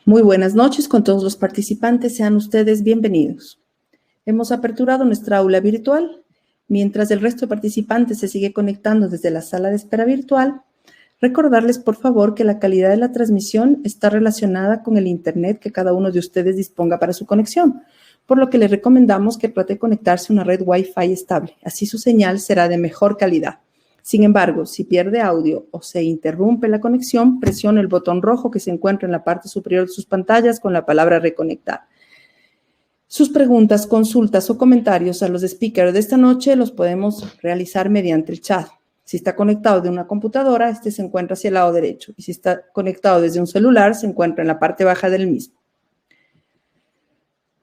Muy buenas noches con todos los participantes, sean ustedes bienvenidos. Hemos aperturado nuestra aula virtual. Mientras el resto de participantes se sigue conectando desde la sala de espera virtual, recordarles por favor que la calidad de la transmisión está relacionada con el internet que cada uno de ustedes disponga para su conexión, por lo que les recomendamos que trate de conectarse a una red Wi-Fi estable, así su señal será de mejor calidad. Sin embargo, si pierde audio o se interrumpe la conexión, presione el botón rojo que se encuentra en la parte superior de sus pantallas con la palabra reconectar. Sus preguntas, consultas o comentarios a los speakers de esta noche los podemos realizar mediante el chat. Si está conectado de una computadora, este se encuentra hacia el lado derecho. Y si está conectado desde un celular, se encuentra en la parte baja del mismo.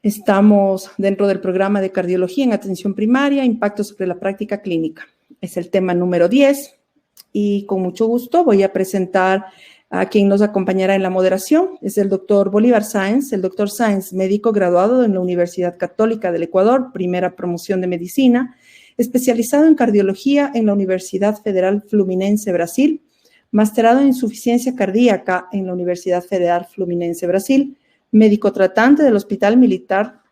Estamos dentro del programa de cardiología en atención primaria, impacto sobre la práctica clínica. Es el tema número 10 y con mucho gusto voy a presentar a quien nos acompañará en la moderación. Es el doctor Bolívar Sáenz. El doctor Sáenz, médico graduado en la Universidad Católica del Ecuador, primera promoción de medicina, especializado en cardiología en la Universidad Federal Fluminense, Brasil, masterado en insuficiencia cardíaca en la Universidad Federal Fluminense, Brasil, médico tratante del Hospital Militar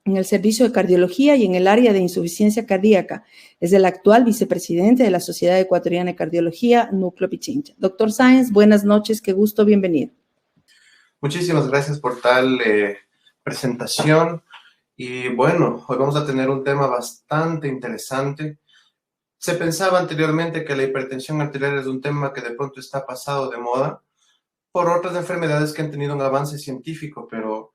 en el servicio de cardiología y en el área de insuficiencia cardíaca. Es el actual vicepresidente de la Sociedad Ecuatoriana de Cardiología, Núcleo Pichincha. Doctor Sáenz, buenas noches, qué gusto, bienvenido. Muchísimas gracias por tal presentación. Y bueno, hoy vamos a tener un tema bastante interesante. Se pensaba anteriormente que la hipertensión arterial es un tema que de pronto está pasado de moda por otras enfermedades que han tenido un avance científico, pero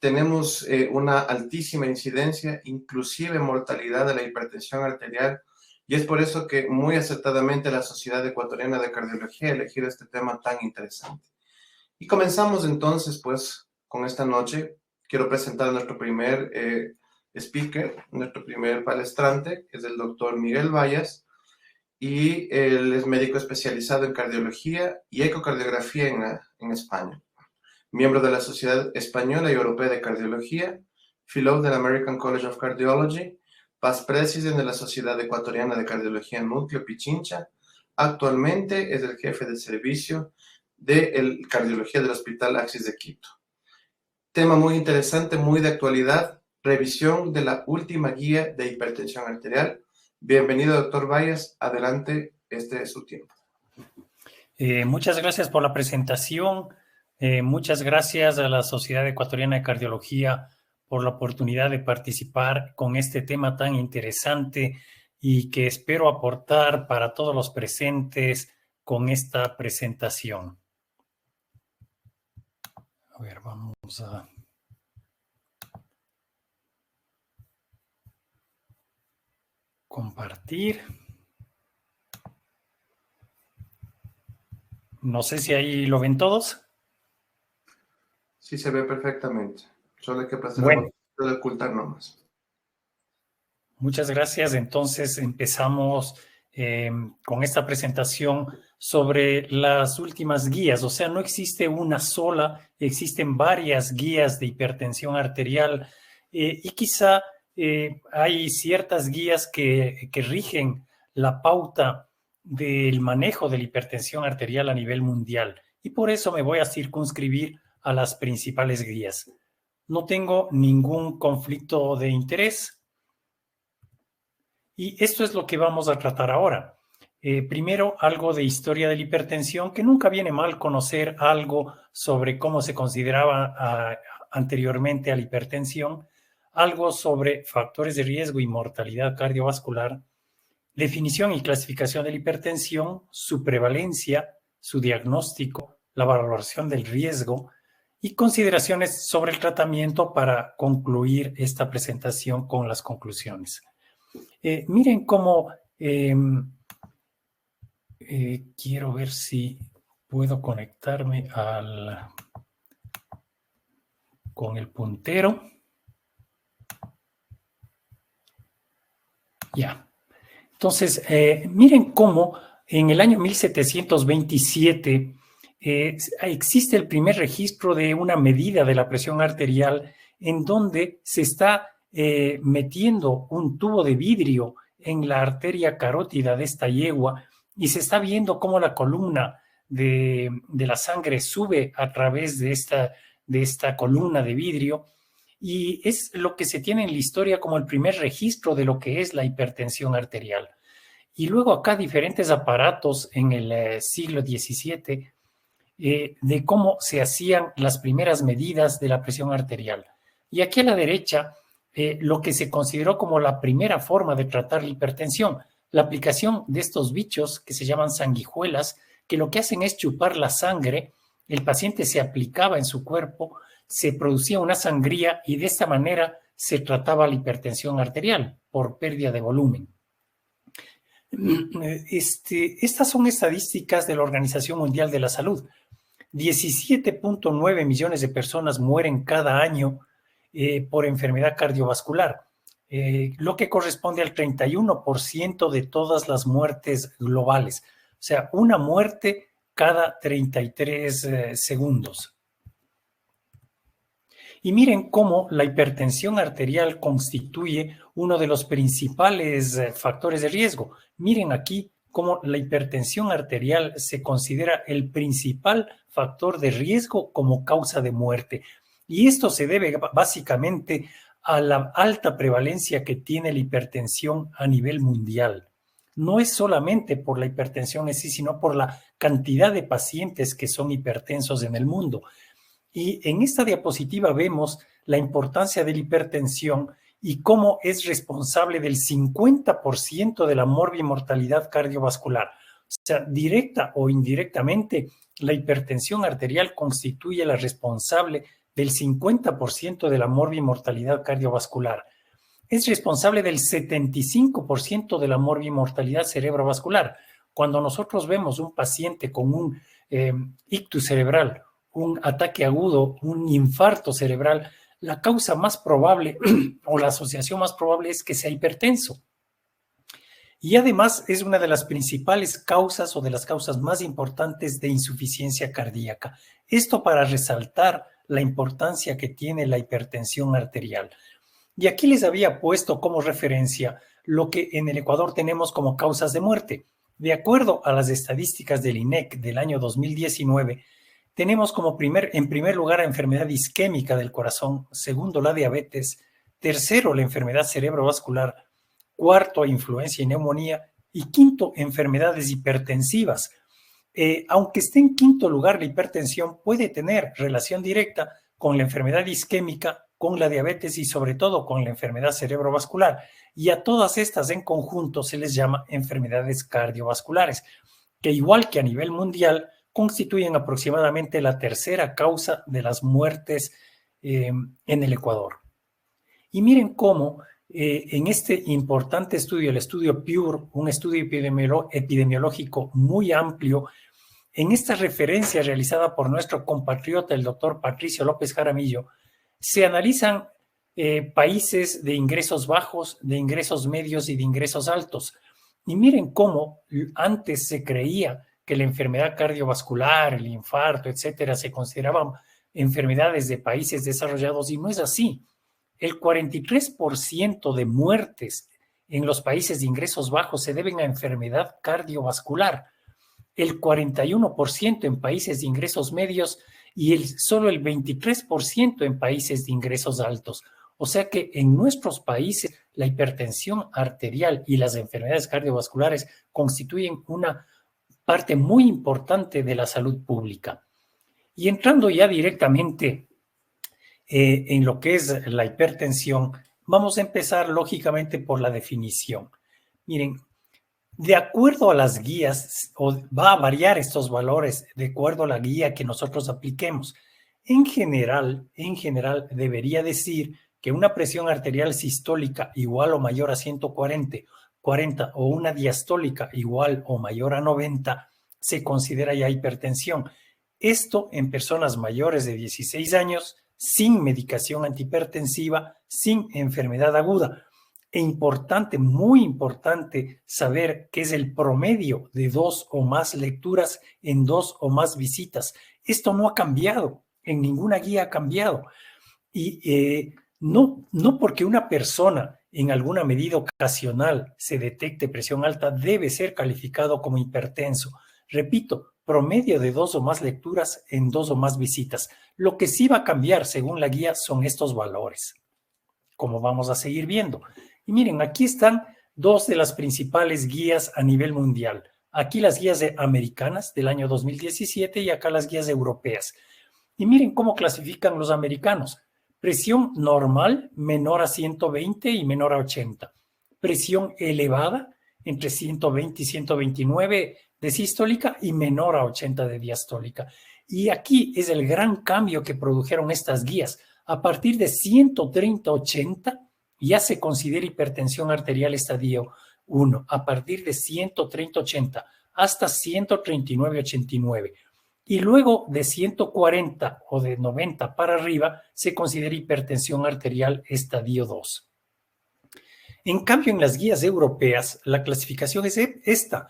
tenemos una altísima incidencia, inclusive mortalidad de la hipertensión arterial, y es por eso que muy acertadamente la Sociedad Ecuatoriana de Cardiología ha elegido este tema tan interesante. Y comenzamos entonces, pues, con esta noche. Quiero presentar a nuestro primer speaker, nuestro primer palestrante, que es el doctor Miguel Vallas, y él es médico especializado en cardiología y ecocardiografía en España. Miembro de la Sociedad Española y Europea de Cardiología, Fellow del American College of Cardiology, Past President de la Sociedad Ecuatoriana de Cardiología Núcleo Pichincha. Actualmente es el jefe de servicio de cardiología del Hospital Axis de Quito. Tema muy interesante, muy de actualidad, revisión de la última guía de hipertensión arterial. Bienvenido, doctor Vallas, adelante, este es su tiempo. Muchas gracias por la presentación. Muchas gracias a la Sociedad Ecuatoriana de Cardiología por la oportunidad de participar con este tema tan interesante y que espero aportar para todos los presentes con esta presentación. A ver, vamos a... compartir. No sé si ahí lo ven todos. Sí, se ve perfectamente. Solo hay que pasar bueno, de ocultar nomás. Muchas gracias. Entonces empezamos con esta presentación sobre las últimas guías. O sea, no existe una sola, existen varias guías de hipertensión arterial y quizá hay ciertas guías que rigen la pauta del manejo de la hipertensión arterial a nivel mundial. Y por eso me voy a circunscribir a las principales guías. No tengo ningún conflicto de interés. Y esto es lo que vamos a tratar ahora. Primero, algo de historia de la hipertensión, que nunca viene mal conocer algo sobre cómo se consideraba anteriormente a la hipertensión, algo sobre factores de riesgo y mortalidad cardiovascular, definición y clasificación de la hipertensión, su prevalencia, su diagnóstico, la valoración del riesgo y consideraciones sobre el tratamiento para concluir esta presentación con las conclusiones. Miren cómo quiero ver si puedo conectarme con el puntero. Ya. Entonces, miren cómo en el año 1727 existe el primer registro de una medida de la presión arterial en donde se está metiendo un tubo de vidrio en la arteria carótida de esta yegua y se está viendo cómo la columna de la sangre sube a través de esta columna de vidrio, y es lo que se tiene en la historia como el primer registro de lo que es la hipertensión arterial. Y luego acá diferentes aparatos en el siglo XVII de cómo se hacían las primeras medidas de la presión arterial. Y aquí a la derecha, lo que se consideró como la primera forma de tratar la hipertensión, la aplicación de estos bichos que se llaman sanguijuelas, que lo que hacen es chupar la sangre, el paciente se aplicaba en su cuerpo, se producía una sangría y de esta manera se trataba la hipertensión arterial por pérdida de volumen. Estas son estadísticas de la Organización Mundial de la Salud. 17.9 millones de personas mueren cada año por enfermedad cardiovascular, lo que corresponde al 31% de todas las muertes globales. O sea, una muerte cada 33 segundos. Y miren cómo la hipertensión arterial constituye uno de los principales factores de riesgo. Miren aquí cómo la hipertensión arterial se considera el principal factor de riesgo como causa de muerte. Y esto se debe básicamente a la alta prevalencia que tiene la hipertensión a nivel mundial. No es solamente por la hipertensión en sí, sino por la cantidad de pacientes que son hipertensos en el mundo. Y en esta diapositiva vemos la importancia de la hipertensión y cómo es responsable del 50% de la morbimortalidad cardiovascular. O sea, directa o indirectamente, la hipertensión arterial constituye la responsable del 50% de la morbimortalidad cardiovascular. Es responsable del 75% de la morbimortalidad cerebrovascular. Cuando nosotros vemos un paciente con un ictus cerebral, un ataque agudo, un infarto cerebral, la causa más probable o la asociación más probable es que sea hipertenso. Y además es una de las principales causas o de las causas más importantes de insuficiencia cardíaca. Esto para resaltar la importancia que tiene la hipertensión arterial. Y aquí les había puesto como referencia lo que en el Ecuador tenemos como causas de muerte. De acuerdo a las estadísticas del INEC del año 2019, tenemos en primer lugar la enfermedad isquémica del corazón, segundo la diabetes, tercero la enfermedad cerebrovascular, cuarto influenza y neumonía y quinto enfermedades hipertensivas. Aunque esté en quinto lugar la hipertensión, puede tener relación directa con la enfermedad isquémica, con la diabetes y sobre todo con la enfermedad cerebrovascular. Y a todas estas en conjunto se les llama enfermedades cardiovasculares, que igual que a nivel mundial, constituyen aproximadamente la tercera causa de las muertes en el Ecuador. Y miren cómo en este importante estudio, el estudio PURE, un estudio epidemiológico muy amplio, en esta referencia realizada por nuestro compatriota, el doctor Patricio López Jaramillo, se analizan países de ingresos bajos, de ingresos medios y de ingresos altos. Y miren cómo antes se creía que la enfermedad cardiovascular, el infarto, etcétera, se consideraban enfermedades de países desarrollados y no es así. El 43% de muertes en los países de ingresos bajos se deben a enfermedad cardiovascular, el 41% en países de ingresos medios y solo el 23% en países de ingresos altos. O sea que en nuestros países la hipertensión arterial y las enfermedades cardiovasculares constituyen una parte muy importante de la salud pública. Y entrando ya directamente en lo que es la hipertensión, vamos a empezar lógicamente por la definición. Miren, de acuerdo a las guías, va a variar estos valores de acuerdo a la guía que nosotros apliquemos. En general debería decir que una presión arterial sistólica igual o mayor a 140 o una diastólica igual o mayor a 90 se considera ya hipertensión. Esto en personas mayores de 16 años, sin medicación antihipertensiva, sin enfermedad aguda. E importante, muy importante saber que es el promedio de 2 o más lecturas en 2 o más visitas. Esto no ha cambiado, en ninguna guía ha cambiado. Y no porque una persona en alguna medida ocasional se detecte presión alta, debe ser calificado como hipertenso. Repito, promedio de 2 o más lecturas en 2 o más visitas. Lo que sí va a cambiar según la guía son estos valores, como vamos a seguir viendo. Y miren, aquí están 2 de las principales guías a nivel mundial. Aquí las guías americanas del año 2017 y acá las guías europeas. Y miren cómo clasifican los americanos. Presión normal, menor a 120 y menor a 80. Presión elevada, entre 120 y 129 de sistólica y menor a 80 de diastólica. Y aquí es el gran cambio que produjeron estas guías. A partir de 130-80 ya se considera hipertensión arterial estadio 1. A partir de 130-80 hasta 139-89. Y luego de 140 o de 90 para arriba se considera hipertensión arterial estadio 2. En cambio, en las guías europeas, la clasificación es esta.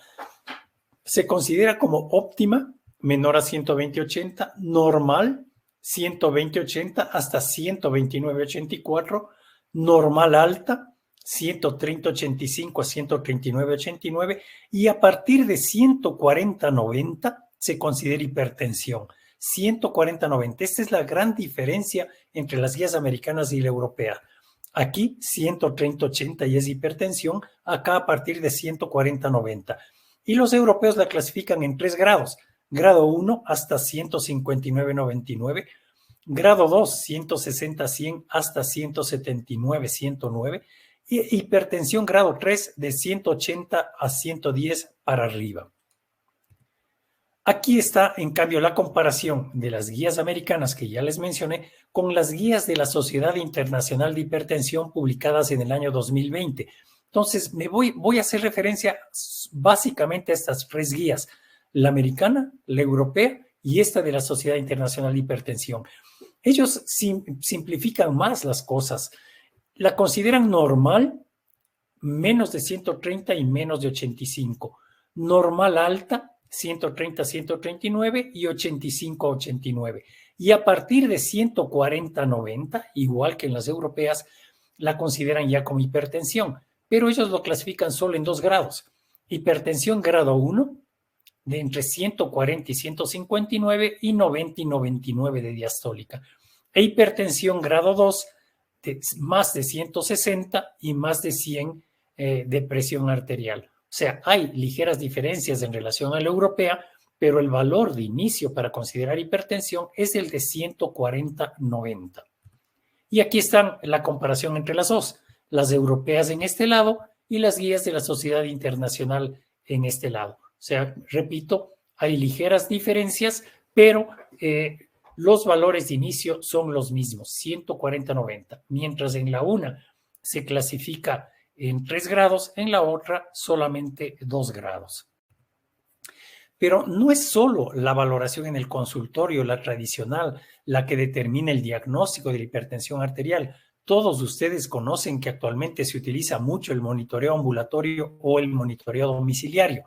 Se considera como óptima, menor a 120-80, normal, 120-80 hasta 129-84, normal alta, 130-85 a 139-89, y a partir de 140-90 se considera hipertensión. 140-90, esta es la gran diferencia entre las guías americanas y la europea. Aquí 130-80 y es hipertensión, acá a partir de 140-90. Y los europeos la clasifican en 3 grados. Grado 1 hasta 159-99, grado 2 160-100 hasta 179-109 y hipertensión grado 3 de 180 a 110 para arriba. Aquí está, en cambio, la comparación de las guías americanas que ya les mencioné con las guías de la Sociedad Internacional de Hipertensión publicadas en el año 2020. Entonces, voy a hacer referencia básicamente a estas 3 guías, la americana, la europea y esta de la Sociedad Internacional de Hipertensión. Ellos simplifican más las cosas. La consideran normal, menos de 130 y menos de 85. Normal alta, 130 a 139 y 85 a 89. Y a partir de 140 a 90, igual que en las europeas, la consideran ya como hipertensión. Pero ellos lo clasifican solo en 2 grados. Hipertensión grado 1, de entre 140 y 159 y 90 y 99 de diastólica. E hipertensión grado 2, de más de 160 y más de 100 de presión arterial. O sea, hay ligeras diferencias en relación a la europea, pero el valor de inicio para considerar hipertensión es el de 140-90. Y aquí está la comparación entre las dos, las europeas en este lado y las guías de la Sociedad Internacional en este lado. O sea, repito, hay ligeras diferencias, pero los valores de inicio son los mismos, 140-90, mientras en la una se clasifica en 3 grados, en la otra solamente 2 grados. Pero no es solo la valoración en el consultorio, la tradicional, la que determina el diagnóstico de la hipertensión arterial. Todos ustedes conocen que actualmente se utiliza mucho el monitoreo ambulatorio o el monitoreo domiciliario.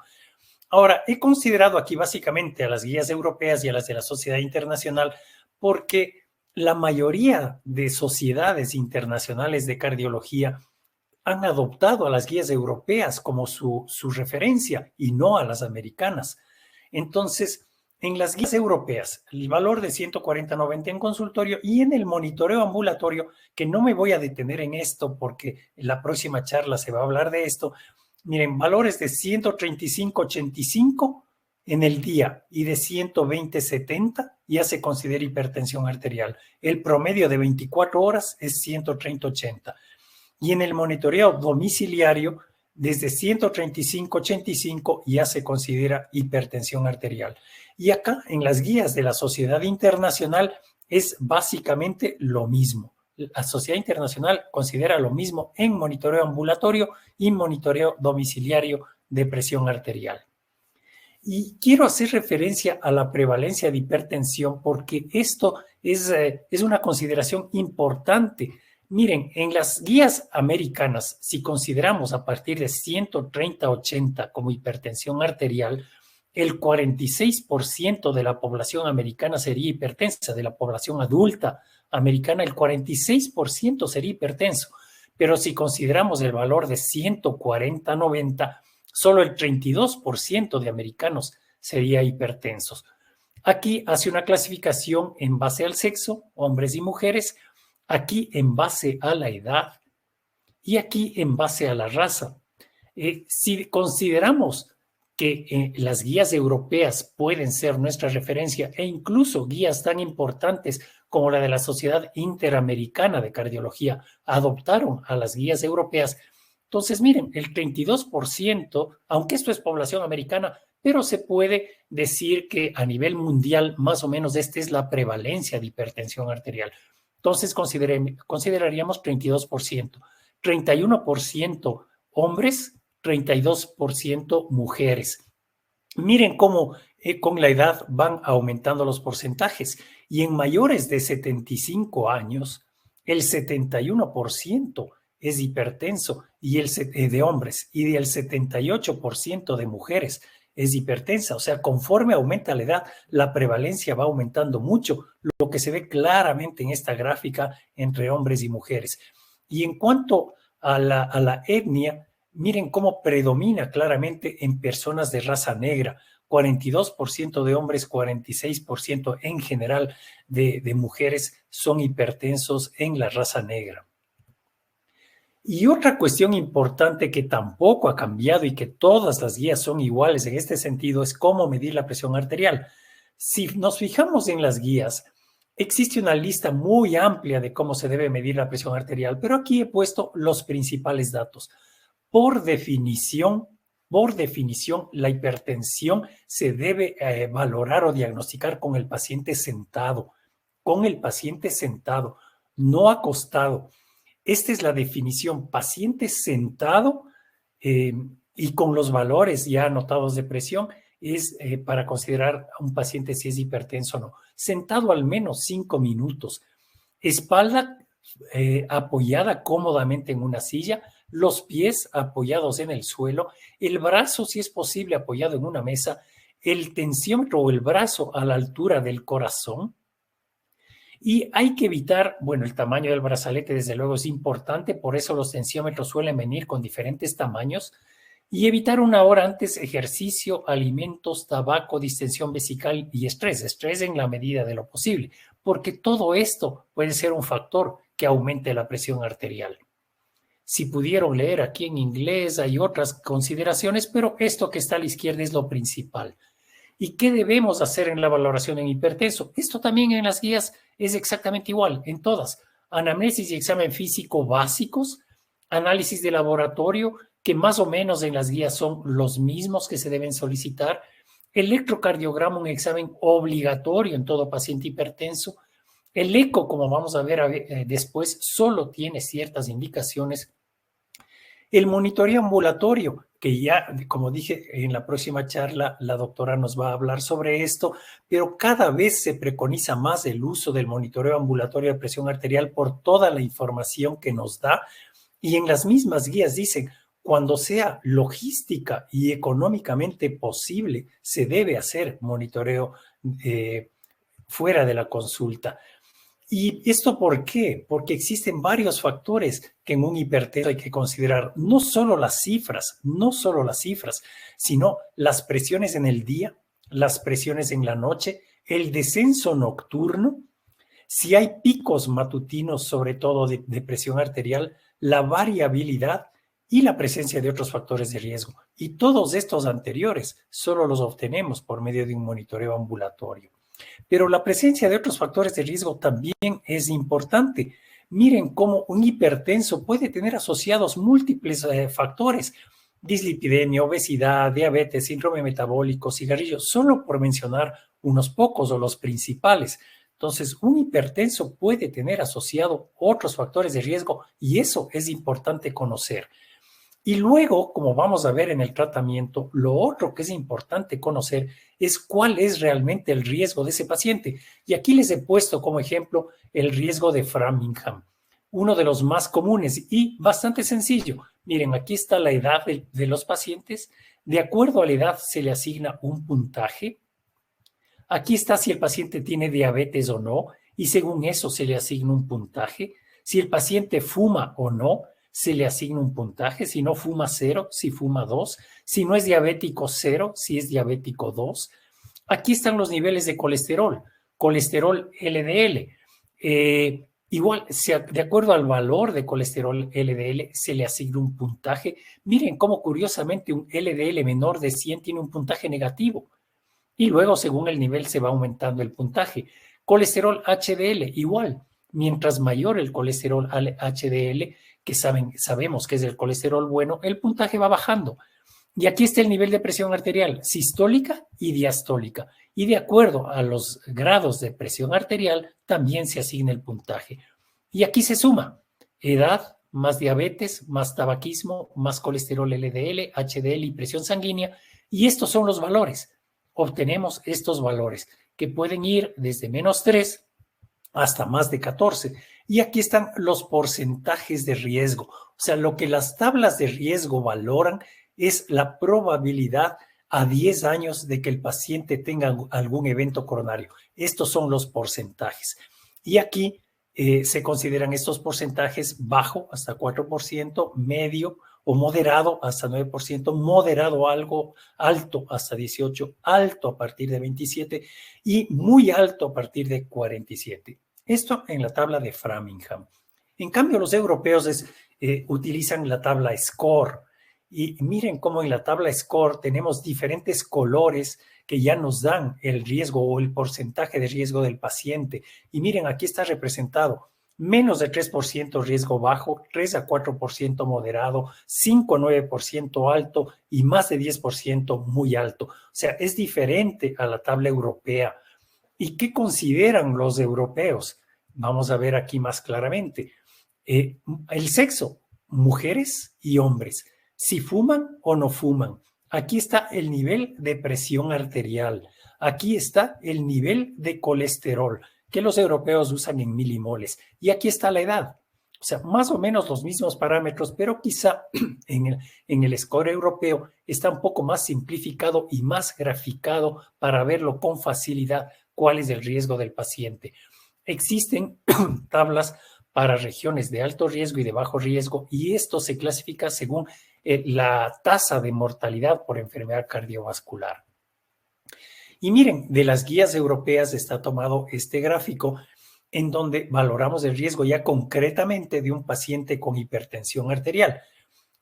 Ahora, he considerado aquí básicamente a las guías europeas y a las de la Sociedad Internacional porque la mayoría de sociedades internacionales de cardiología han adoptado a las guías europeas como su referencia y no a las americanas. Entonces, en las guías europeas, el valor de 140-90 en consultorio y en el monitoreo ambulatorio, que no me voy a detener en esto porque en la próxima charla se va a hablar de esto, miren, valores de 135-85 en el día y de 120-70 ya se considera hipertensión arterial. El promedio de 24 horas es 130-80. Y en el monitoreo domiciliario, desde 135-85 ya se considera hipertensión arterial. Y acá, en las guías de la Sociedad Internacional, es básicamente lo mismo. La Sociedad Internacional considera lo mismo en monitoreo ambulatorio y monitoreo domiciliario de presión arterial. Y quiero hacer referencia a la prevalencia de hipertensión porque esto es una consideración importante. Miren, en las guías americanas, si consideramos a partir de 130-80 como hipertensión arterial, el 46% de la población americana sería hipertensa, de la población adulta americana el 46% sería hipertenso. Pero si consideramos el valor de 140-90, solo el 32% de americanos sería hipertensos. Aquí hace una clasificación en base al sexo, hombres y mujeres, aquí en base a la edad y aquí en base a la raza. Si consideramos que las guías europeas pueden ser nuestra referencia e incluso guías tan importantes como la de la Sociedad Interamericana de Cardiología adoptaron a las guías europeas, entonces miren, el 32%, aunque esto es población americana, pero se puede decir que a nivel mundial más o menos esta es la prevalencia de hipertensión arterial. Entonces consideraríamos 32%, 31% hombres, 32% mujeres. Miren cómo con la edad van aumentando los porcentajes y en mayores de 75 años, el 71% es hipertenso y de hombres y el 78% de mujeres es hipertensa. O sea, conforme aumenta la edad, la prevalencia va aumentando mucho, lo que se ve claramente en esta gráfica entre hombres y mujeres. Y en cuanto a la etnia, miren cómo predomina claramente en personas de raza negra, 42% de hombres, 46% en general de mujeres son hipertensos en la raza negra. Y otra cuestión importante que tampoco ha cambiado y que todas las guías son iguales en este sentido es cómo medir la presión arterial. Si nos fijamos en las guías, existe una lista muy amplia de cómo se debe medir la presión arterial, pero aquí he puesto los principales datos. Por definición, la hipertensión se debe valorar o diagnosticar con el paciente sentado, no acostado. Esta es la definición, paciente sentado y con los valores ya anotados de presión es para considerar a un paciente si es hipertenso o no. Sentado al menos 5 minutos, espalda apoyada cómodamente en una silla, los pies apoyados en el suelo, el brazo, si es posible, apoyado en una mesa, el tensiómetro o el brazo a la altura del corazón. Y hay que evitar, bueno, el tamaño del brazalete desde luego es importante, por eso los tensiómetros suelen venir con diferentes tamaños, y evitar una hora antes ejercicio, alimentos, tabaco, distensión vesical y estrés en la medida de lo posible, porque todo esto puede ser un factor que aumente la presión arterial. Si pudieron leer aquí en inglés hay otras consideraciones, pero esto que está a la izquierda es lo principal. ¿Y qué debemos hacer en la valoración en hipertenso? Esto también en las guías es exactamente igual, en todas. Anamnesis y examen físico básicos, análisis de laboratorio, que más o menos en las guías son los mismos que se deben solicitar, electrocardiograma, un examen obligatorio en todo paciente hipertenso. El eco, como vamos a ver después, solo tiene ciertas indicaciones. El monitoreo ambulatorio, que ya, como dije, en la próxima charla la doctora nos va a hablar sobre esto, pero cada vez se preconiza más el uso del monitoreo ambulatorio de presión arterial por toda la información que nos da. Y en las mismas guías dicen, cuando sea logística y económicamente posible, se debe hacer monitoreo fuera de la consulta. ¿Y esto por qué? Porque existen varios factores que en un hipertenso hay que considerar, no solo las cifras, sino las presiones en el día, las presiones en la noche, el descenso nocturno, si hay picos matutinos, sobre todo de presión arterial, la variabilidad y la presencia de otros factores de riesgo. Y todos estos anteriores solo los obtenemos por medio de un monitoreo ambulatorio. Pero la presencia de otros factores de riesgo también es importante. Miren cómo un hipertenso puede tener asociados múltiples factores: dislipidemia, obesidad, diabetes, síndrome metabólico, cigarrillo, solo por mencionar unos pocos o los principales. Entonces, un hipertenso puede tener asociado otros factores de riesgo y eso es importante conocer. Y luego, como vamos a ver en el tratamiento, lo otro que es importante conocer es cuál es realmente el riesgo de ese paciente. Y aquí les he puesto como ejemplo el riesgo de Framingham, uno de los más comunes y bastante sencillo. Miren, aquí está la edad de los pacientes. De acuerdo a la edad se le asigna un puntaje. Aquí está si el paciente tiene diabetes o no y según eso se le asigna un puntaje. Si el paciente fuma o no, se le asigna un puntaje. Si no fuma, 0, si fuma, 2. Si no es diabético, 0, si es diabético, 2. Aquí están los niveles de colesterol LDL. Igual, de acuerdo al valor de colesterol LDL, se le asigna un puntaje. Miren cómo curiosamente un LDL menor de 100 tiene un puntaje negativo. Y luego, según el nivel, se va aumentando el puntaje. Colesterol HDL, igual. Mientras mayor el colesterol HDL, que sabemos que es el colesterol bueno, el puntaje va bajando. Y aquí está el nivel de presión arterial sistólica y diastólica. Y de acuerdo a los grados de presión arterial, también se asigna el puntaje. Y aquí se suma edad, más diabetes, más tabaquismo, más colesterol LDL, HDL y presión sanguínea. Y estos son los valores. Obtenemos estos valores que pueden ir desde -3 hasta más de 14. Y aquí están los porcentajes de riesgo. O sea, lo que las tablas de riesgo valoran es la probabilidad a 10 años de que el paciente tenga algún evento coronario. Estos son los porcentajes. Y aquí se consideran estos porcentajes bajo hasta 4%, medio o moderado hasta 9%, moderado algo, alto hasta 18%, alto a partir de 27% y muy alto a partir de 47%. Esto en la tabla de Framingham. En cambio, los europeos utilizan la tabla SCORE. Y miren cómo en la tabla SCORE tenemos diferentes colores que ya nos dan el riesgo o el porcentaje de riesgo del paciente. Y miren, aquí está representado menos de 3% riesgo bajo, 3 a 4% moderado, 5 a 9% alto y más de 10% muy alto. O sea, es diferente a la tabla europea. ¿Y qué consideran los europeos? Vamos a ver aquí más claramente. El sexo, mujeres y hombres. Si fuman o no fuman. Aquí está el nivel de presión arterial. Aquí está el nivel de colesterol, que los europeos usan en milimoles. Y aquí está la edad. O sea, más o menos los mismos parámetros, pero quizá en el score europeo está un poco más simplificado y más graficado para verlo con facilidad cuál es el riesgo del paciente. Existen tablas para regiones de alto riesgo y de bajo riesgo, y esto se clasifica según la tasa de mortalidad por enfermedad cardiovascular. Y miren, de las guías europeas está tomado este gráfico en donde valoramos el riesgo ya concretamente de un paciente con hipertensión arterial.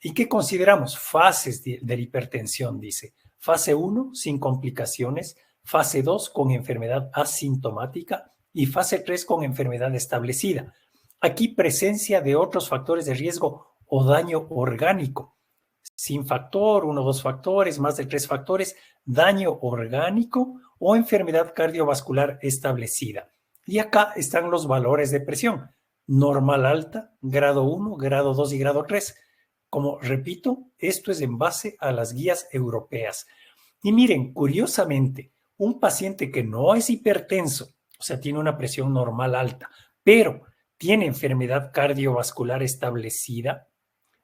¿Y qué consideramos? Fases de la hipertensión, dice. Fase 1, sin complicaciones. Fase 2, con enfermedad asintomática. Y fase 3, con enfermedad establecida. Aquí presencia de otros factores de riesgo o daño orgánico. Sin factor, 1 o 2 factores, más de 3 factores, daño orgánico o enfermedad cardiovascular establecida. Y acá están los valores de presión. Normal alta, grado 1, grado 2 y grado 3. Como repito, esto es en base a las guías europeas. Y miren, curiosamente, un paciente que no es hipertenso, o sea, tiene una presión normal alta, pero tiene enfermedad cardiovascular establecida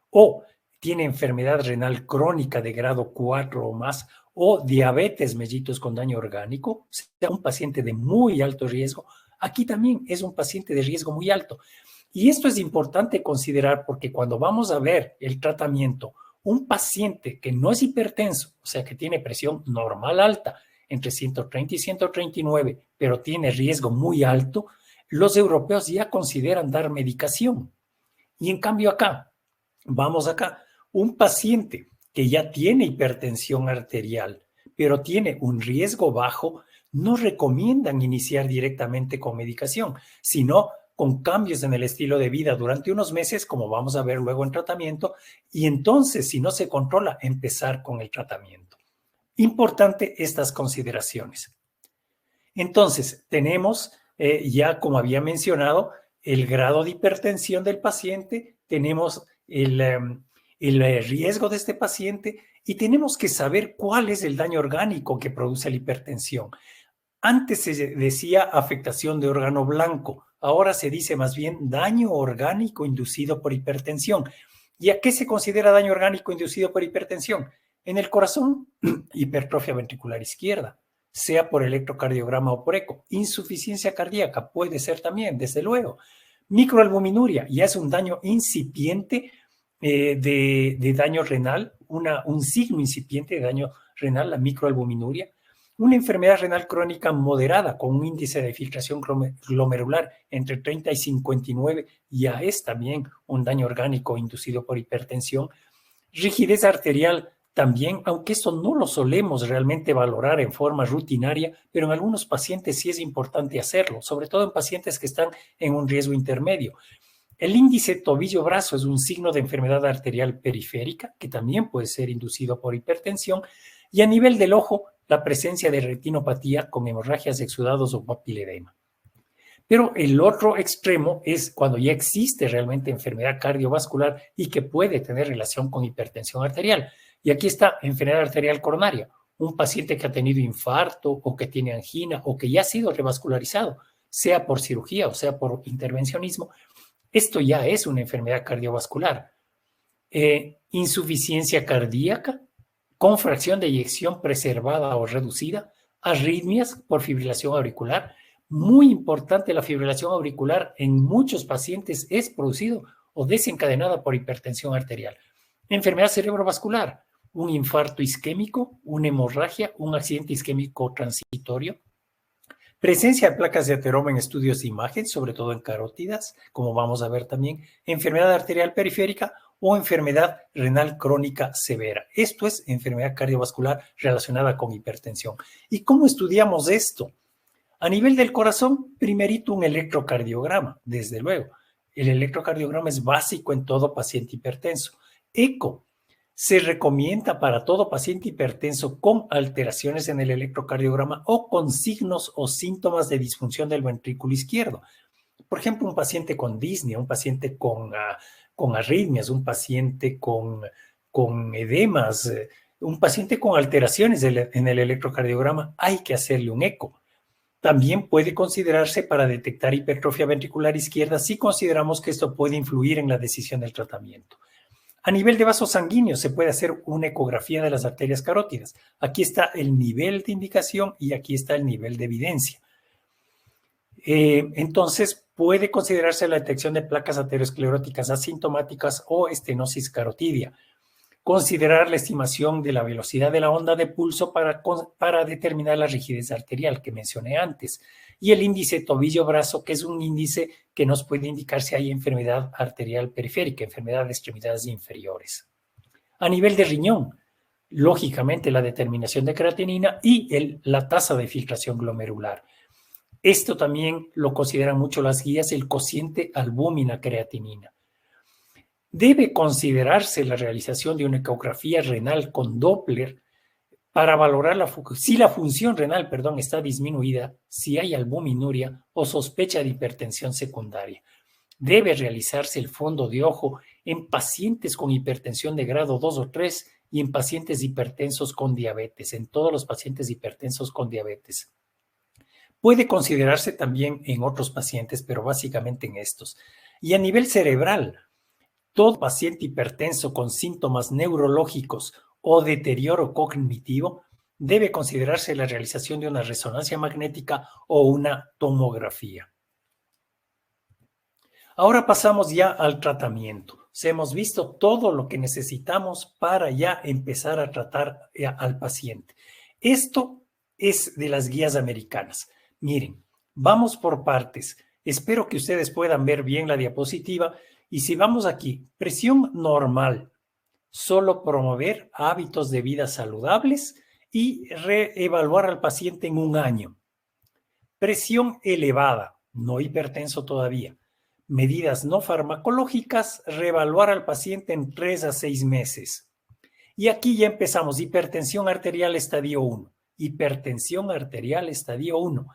o tiene enfermedad renal crónica de grado 4 o más o diabetes mellitus con daño orgánico, o sea, un paciente de muy alto riesgo, aquí también es un paciente de riesgo muy alto. Y esto es importante considerar porque cuando vamos a ver el tratamiento, un paciente que no es hipertenso, o sea, que tiene presión normal alta, entre 130 y 139, pero tiene riesgo muy alto, los europeos ya consideran dar medicación. Y en cambio acá, vamos acá, un paciente que ya tiene hipertensión arterial, pero tiene un riesgo bajo, no recomiendan iniciar directamente con medicación, sino con cambios en el estilo de vida durante unos meses, como vamos a ver luego en tratamiento, y entonces, si no se controla, empezar con el tratamiento. Importante estas consideraciones. Entonces, tenemos ya, como había mencionado, el grado de hipertensión del paciente, tenemos el riesgo de este paciente y tenemos que saber cuál es el daño orgánico que produce la hipertensión. Antes se decía afectación de órgano blanco, ahora se dice más bien daño orgánico inducido por hipertensión. ¿Y a qué se considera daño orgánico inducido por hipertensión? En el corazón, hipertrofia ventricular izquierda, sea por electrocardiograma o por eco. Insuficiencia cardíaca puede ser también, desde luego. Microalbuminuria ya es un daño incipiente de daño renal, un signo incipiente de daño renal, la microalbuminuria, una enfermedad renal crónica moderada con un índice de filtración glomerular entre 30 y 59, ya es también un daño orgánico inducido por hipertensión, rigidez arterial también, aunque esto no lo solemos realmente valorar en forma rutinaria, pero en algunos pacientes sí es importante hacerlo, sobre todo en pacientes que están en un riesgo intermedio. El índice tobillo-brazo es un signo de enfermedad arterial periférica, que también puede ser inducido por hipertensión, y a nivel del ojo, la presencia de retinopatía con hemorragias, exudados o papiledema. Pero el otro extremo es cuando ya existe realmente enfermedad cardiovascular y que puede tener relación con hipertensión arterial. Y aquí está enfermedad arterial coronaria, un paciente que ha tenido infarto o que tiene angina o que ya ha sido revascularizado, sea por cirugía o sea por intervencionismo. Esto ya es una enfermedad cardiovascular. Insuficiencia cardíaca con fracción de eyección preservada o reducida, arritmias por fibrilación auricular. Muy importante, la fibrilación auricular en muchos pacientes es producido o desencadenada por hipertensión arterial. Enfermedad cerebrovascular, un infarto isquémico, una hemorragia, un accidente isquémico transitorio. Presencia de placas de ateroma en estudios de imagen, sobre todo en carótidas, como vamos a ver también, enfermedad arterial periférica o enfermedad renal crónica severa. Esto es enfermedad cardiovascular relacionada con hipertensión. ¿Y cómo estudiamos esto? A nivel del corazón, primerito un electrocardiograma, desde luego. El electrocardiograma es básico en todo paciente hipertenso. ECO se recomienda para todo paciente hipertenso con alteraciones en el electrocardiograma o con signos o síntomas de disfunción del ventrículo izquierdo. Por ejemplo, un paciente con disnea, un paciente con arritmias, un paciente con edemas, un paciente con alteraciones en el electrocardiograma, hay que hacerle un eco. También puede considerarse para detectar hipertrofia ventricular izquierda si consideramos que esto puede influir en la decisión del tratamiento. A nivel de vasos sanguíneos se puede hacer una ecografía de las arterias carótidas. Aquí está el nivel de indicación y aquí está el nivel de evidencia. Entonces, puede considerarse la detección de placas ateroscleróticas asintomáticas o estenosis carotidia. Considerar la estimación de la velocidad de la onda de pulso para determinar la rigidez arterial que mencioné antes. Y el índice tobillo-brazo, que es un índice que nos puede indicar si hay enfermedad arterial periférica, enfermedad de extremidades inferiores. A nivel de riñón, lógicamente la determinación de creatinina y la tasa de filtración glomerular. Esto también lo consideran mucho las guías, el cociente albúmina-creatinina. Debe considerarse la realización de una ecografía renal con Doppler para valorar si la función renal, está disminuida, si hay albuminuria o sospecha de hipertensión secundaria. Debe realizarse el fondo de ojo en pacientes con hipertensión de grado 2 o 3 y en pacientes hipertensos con diabetes, en todos los pacientes hipertensos con diabetes. Puede considerarse también en otros pacientes, pero básicamente en estos. Y a nivel cerebral, todo paciente hipertenso con síntomas neurológicos o deterioro cognitivo debe considerarse la realización de una resonancia magnética o una tomografía. Ahora pasamos ya al tratamiento. Hemos visto todo lo que necesitamos para ya empezar a tratar al paciente. Esto es de las guías americanas. Miren, vamos por partes. Espero que ustedes puedan ver bien la diapositiva. Y si vamos aquí, presión normal, solo promover hábitos de vida saludables y reevaluar al paciente en un año. Presión elevada, no hipertenso todavía. Medidas no farmacológicas, reevaluar al paciente en 3 a 6 meses. Y aquí ya empezamos, hipertensión arterial estadio 1. Hipertensión arterial estadio 1.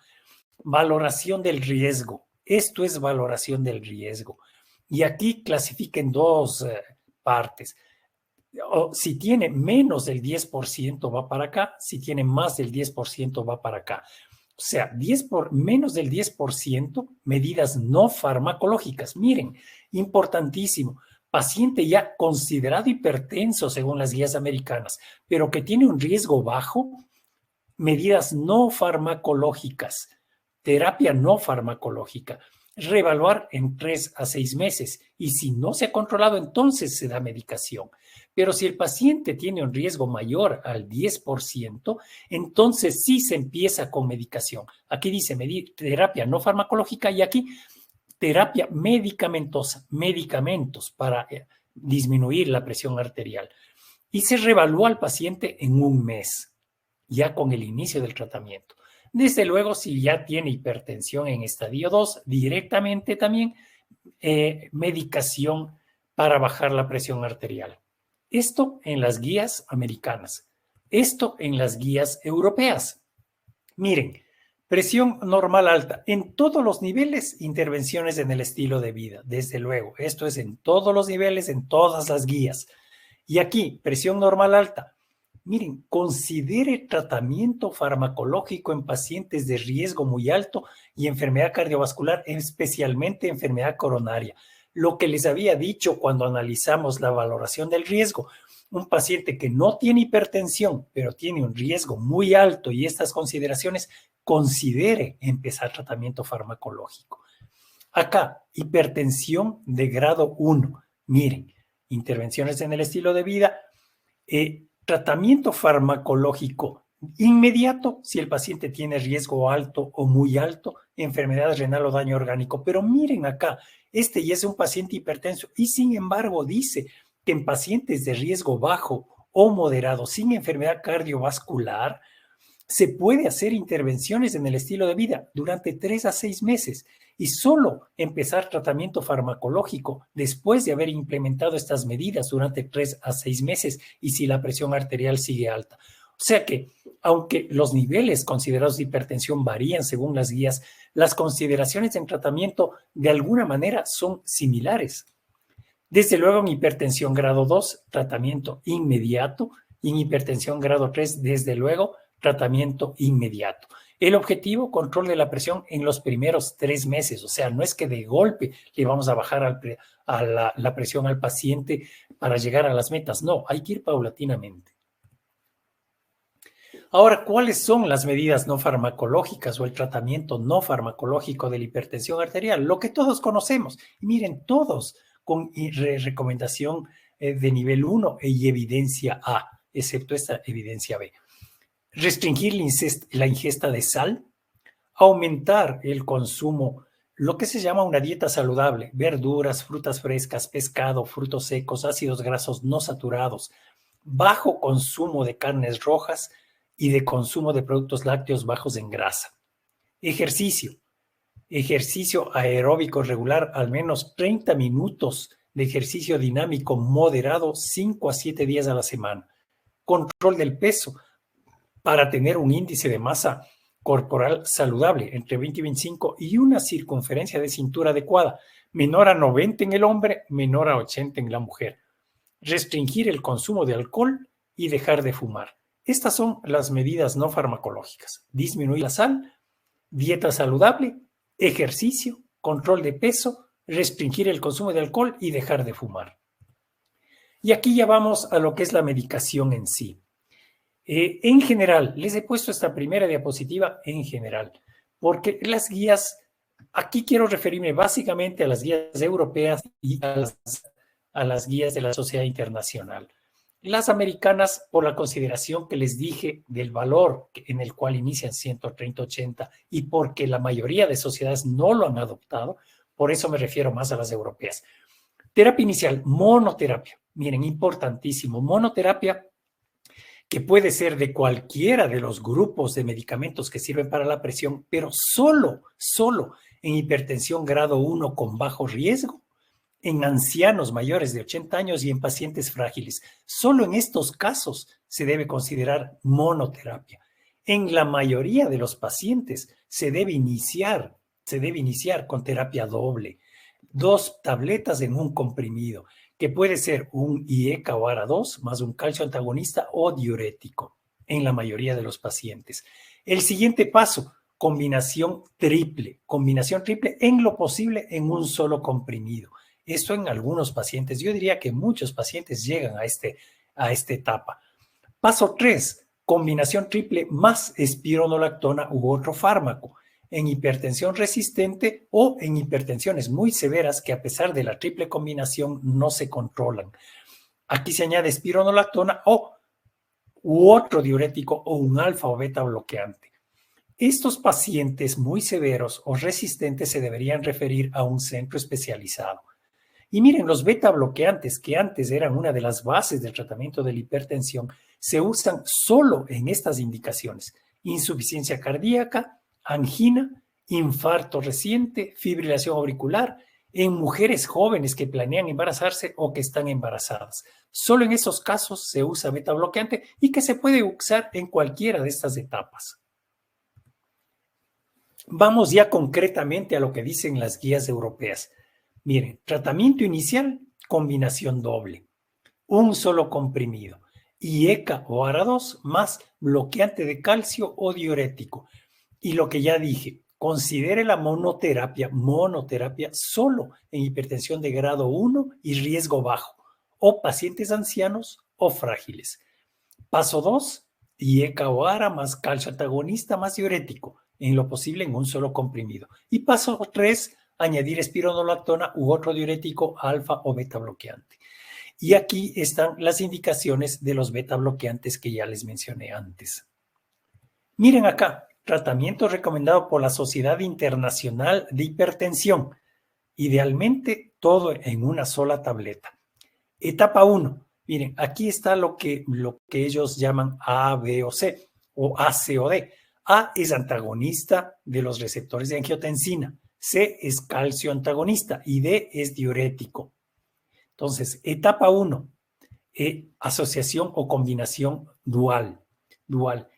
Valoración del riesgo. Esto es valoración del riesgo. Y aquí clasifiquen dos partes. Si tiene menos del 10% va para acá, si tiene más del 10% va para acá. O sea, menos del 10%, medidas no farmacológicas. Miren, importantísimo. Paciente ya considerado hipertenso según las guías americanas, pero que tiene un riesgo bajo, medidas no farmacológicas, terapia no farmacológica. reevaluar en 3 a 6 meses y si no se ha controlado, entonces se da medicación. Pero si el paciente tiene un riesgo mayor al 10%, entonces sí se empieza con medicación. Aquí dice terapia no farmacológica y aquí terapia medicamentosa, medicamentos para disminuir la presión arterial. Y se reevalúa al paciente en un mes, ya con el inicio del tratamiento. Desde luego, si ya tiene hipertensión en estadio 2, directamente también medicación para bajar la presión arterial. Esto en las guías americanas. Esto en las guías europeas. Miren, presión normal alta. En todos los niveles, intervenciones en el estilo de vida. Desde luego, esto es en todos los niveles, en todas las guías. Y aquí, presión normal alta. Miren, considere tratamiento farmacológico en pacientes de riesgo muy alto y enfermedad cardiovascular, especialmente enfermedad coronaria. Lo que les había dicho cuando analizamos la valoración del riesgo. Un paciente que no tiene hipertensión, pero tiene un riesgo muy alto y estas consideraciones, considere empezar tratamiento farmacológico. Acá, hipertensión de grado 1. Miren, intervenciones en el estilo de vida, tratamiento farmacológico inmediato si el paciente tiene riesgo alto o muy alto, enfermedad renal o daño orgánico. Pero miren acá, este ya es un paciente hipertenso y sin embargo dice que en pacientes de riesgo bajo o moderado sin enfermedad cardiovascular se puede hacer intervenciones en el estilo de vida durante 3 a 6 meses y solo empezar tratamiento farmacológico después de haber implementado estas medidas durante 3 a 6 meses y si la presión arterial sigue alta. O sea que, aunque los niveles considerados de hipertensión varían según las guías, las consideraciones en tratamiento de alguna manera son similares. Desde luego, en hipertensión grado 2, tratamiento inmediato, y en hipertensión grado 3, desde luego, tratamiento inmediato. El objetivo, control de la presión en los primeros 3 meses. O sea, no es que de golpe le vamos a bajar la presión al paciente para llegar a las metas. No, hay que ir paulatinamente. Ahora, ¿cuáles son las medidas no farmacológicas o el tratamiento no farmacológico de la hipertensión arterial? Lo que todos conocemos. Y miren, todos con recomendación de nivel 1 y evidencia A, excepto esta evidencia B. Restringir la ingesta de sal, aumentar el consumo, lo que se llama una dieta saludable, verduras, frutas frescas, pescado, frutos secos, ácidos grasos no saturados, bajo consumo de carnes rojas y de consumo de productos lácteos bajos en grasa. Ejercicio aeróbico regular, al menos 30 minutos de ejercicio dinámico moderado, 5 a 7 días a la semana. Control del peso, para tener un índice de masa corporal saludable entre 20 y 25 y una circunferencia de cintura adecuada, menor a 90 en el hombre, menor a 80 en la mujer. Restringir el consumo de alcohol y dejar de fumar. Estas son las medidas no farmacológicas. Disminuir la sal, dieta saludable, ejercicio, control de peso, restringir el consumo de alcohol y dejar de fumar. Y aquí ya vamos a lo que es la medicación en sí. En general, les he puesto esta primera diapositiva en general, porque las guías, aquí quiero referirme básicamente a las guías europeas y a las guías de la Sociedad Internacional. Las americanas, por la consideración que les dije del valor en el cual inician 130-80 y porque la mayoría de sociedades no lo han adoptado, por eso me refiero más a las europeas. Terapia inicial, monoterapia. Miren, importantísimo, monoterapia que puede ser de cualquiera de los grupos de medicamentos que sirven para la presión, pero solo en hipertensión grado 1 con bajo riesgo, en ancianos mayores de 80 años y en pacientes frágiles. Solo en estos casos se debe considerar monoterapia. En la mayoría de los pacientes se debe iniciar con terapia doble, 2 tabletas en un comprimido, que puede ser un IECA o ARA2 más un calcio antagonista o diurético en la mayoría de los pacientes. El siguiente paso, combinación triple en lo posible en un solo comprimido. Esto en algunos pacientes, yo diría que muchos pacientes llegan a esta etapa. Paso 3, combinación triple más espironolactona u otro fármaco. en hipertensión resistente o en hipertensiones muy severas que a pesar de la triple combinación no se controlan. Aquí se añade espironolactona u otro diurético o un alfa o beta bloqueante. Estos pacientes muy severos o resistentes se deberían referir a un centro especializado. Y miren, los beta bloqueantes, que antes eran una de las bases del tratamiento de la hipertensión, se usan solo en estas indicaciones: insuficiencia cardíaca, angina, infarto reciente, fibrilación auricular, en mujeres jóvenes que planean embarazarse o que están embarazadas. Solo en esos casos se usa beta bloqueante y que se puede usar en cualquiera de estas etapas. Vamos ya concretamente a lo que dicen las guías europeas. Miren, tratamiento inicial, combinación doble, un solo comprimido, IECA o ARA2 más bloqueante de calcio o diurético. Y lo que ya dije, considere la monoterapia solo en hipertensión de grado 1 y riesgo bajo, o pacientes ancianos o frágiles. Paso 2, IECA o ARA más calcio antagonista más diurético, en lo posible en un solo comprimido. Y paso 3, añadir espironolactona u otro diurético alfa o beta bloqueante. Y aquí están las indicaciones de los beta bloqueantes que ya les mencioné antes. Miren acá, tratamiento recomendado por la Sociedad Internacional de Hipertensión. Idealmente todo en una sola tableta. Etapa 1. Miren, aquí está lo que ellos llaman A, B o C, o A, C o D. A es antagonista de los receptores de angiotensina. C es calcio antagonista y D es diurético. Entonces, etapa 1, asociación o combinación dual.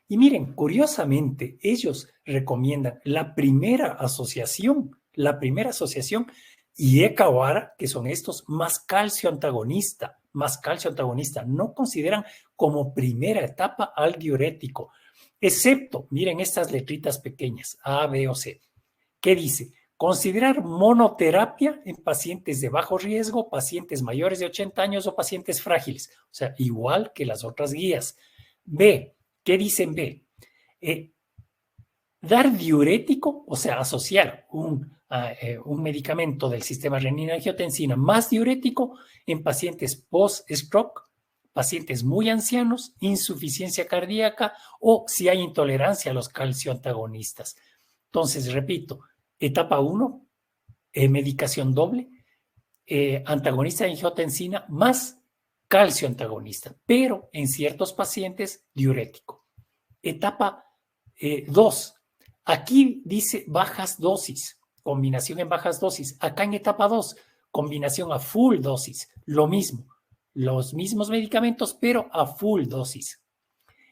Y miren, curiosamente, ellos recomiendan la primera asociación, IECA o ARA, que son estos, más calcio antagonista. No consideran como primera etapa al diurético, excepto, miren estas letritas pequeñas, A, B o C. ¿Qué dice? Considerar monoterapia en pacientes de bajo riesgo, pacientes mayores de 80 años o pacientes frágiles. O sea, igual que las otras guías. B, ¿qué dicen B? Dar diurético, o sea, asociar un medicamento del sistema renina-angiotensina más diurético en pacientes post-stroke, pacientes muy ancianos, insuficiencia cardíaca o si hay intolerancia a los calcioantagonistas. Entonces, repito, etapa 1, medicación doble, antagonista de angiotensina más calcio antagonista, pero en ciertos pacientes diurético. Etapa 2, aquí dice bajas dosis, combinación en bajas dosis. Acá en etapa 2, combinación a full dosis, lo mismo, los mismos medicamentos, pero a full dosis.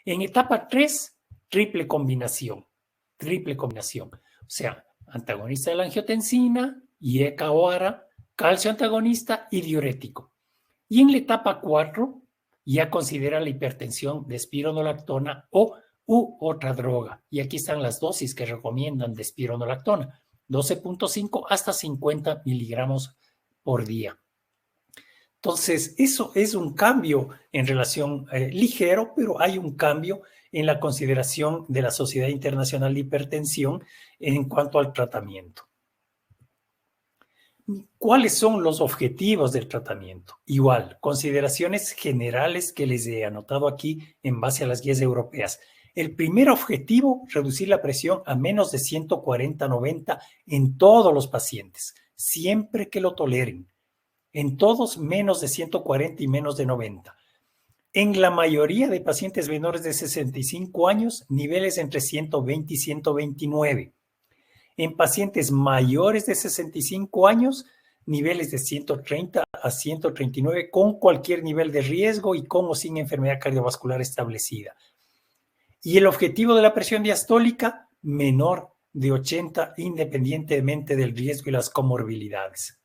En etapa 3, triple combinación. O sea, antagonista de la angiotensina, IECA o ARA, calcio antagonista y diurético. Y en la etapa 4 ya considera la hipertensión de espironolactona u otra droga. Y aquí están las dosis que recomiendan de espironolactona, 12.5 hasta 50 miligramos por día. Entonces, eso es un cambio en relación ligero, pero hay un cambio en la consideración de la Sociedad Internacional de Hipertensión en cuanto al tratamiento. ¿Cuáles son los objetivos del tratamiento? Igual, consideraciones generales que les he anotado aquí en base a las guías europeas. El primer objetivo, reducir la presión a menos de 140/90 en todos los pacientes, siempre que lo toleren. En todos menos de 140 y menos de 90. En la mayoría de pacientes menores de 65 años, niveles entre 120 y 129. En pacientes mayores de 65 años, niveles de 130 a 139 con cualquier nivel de riesgo y con o sin enfermedad cardiovascular establecida. Y el objetivo de la presión diastólica, menor de 80 independientemente del riesgo y las comorbilidades.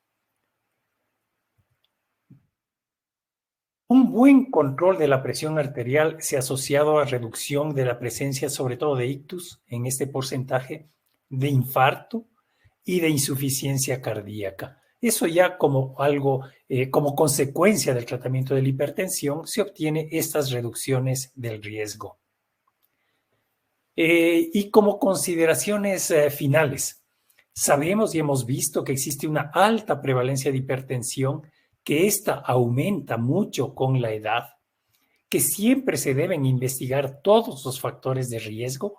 Un buen control de la presión arterial se ha asociado a reducción de la presencia, sobre todo de ictus, en este porcentaje, de infarto y de insuficiencia cardíaca. Eso ya como algo, como consecuencia del tratamiento de la hipertensión, se obtiene estas reducciones del riesgo. Y como consideraciones finales, sabemos y hemos visto que existe una alta prevalencia de hipertensión, que esta aumenta mucho con la edad, que siempre se deben investigar todos los factores de riesgo,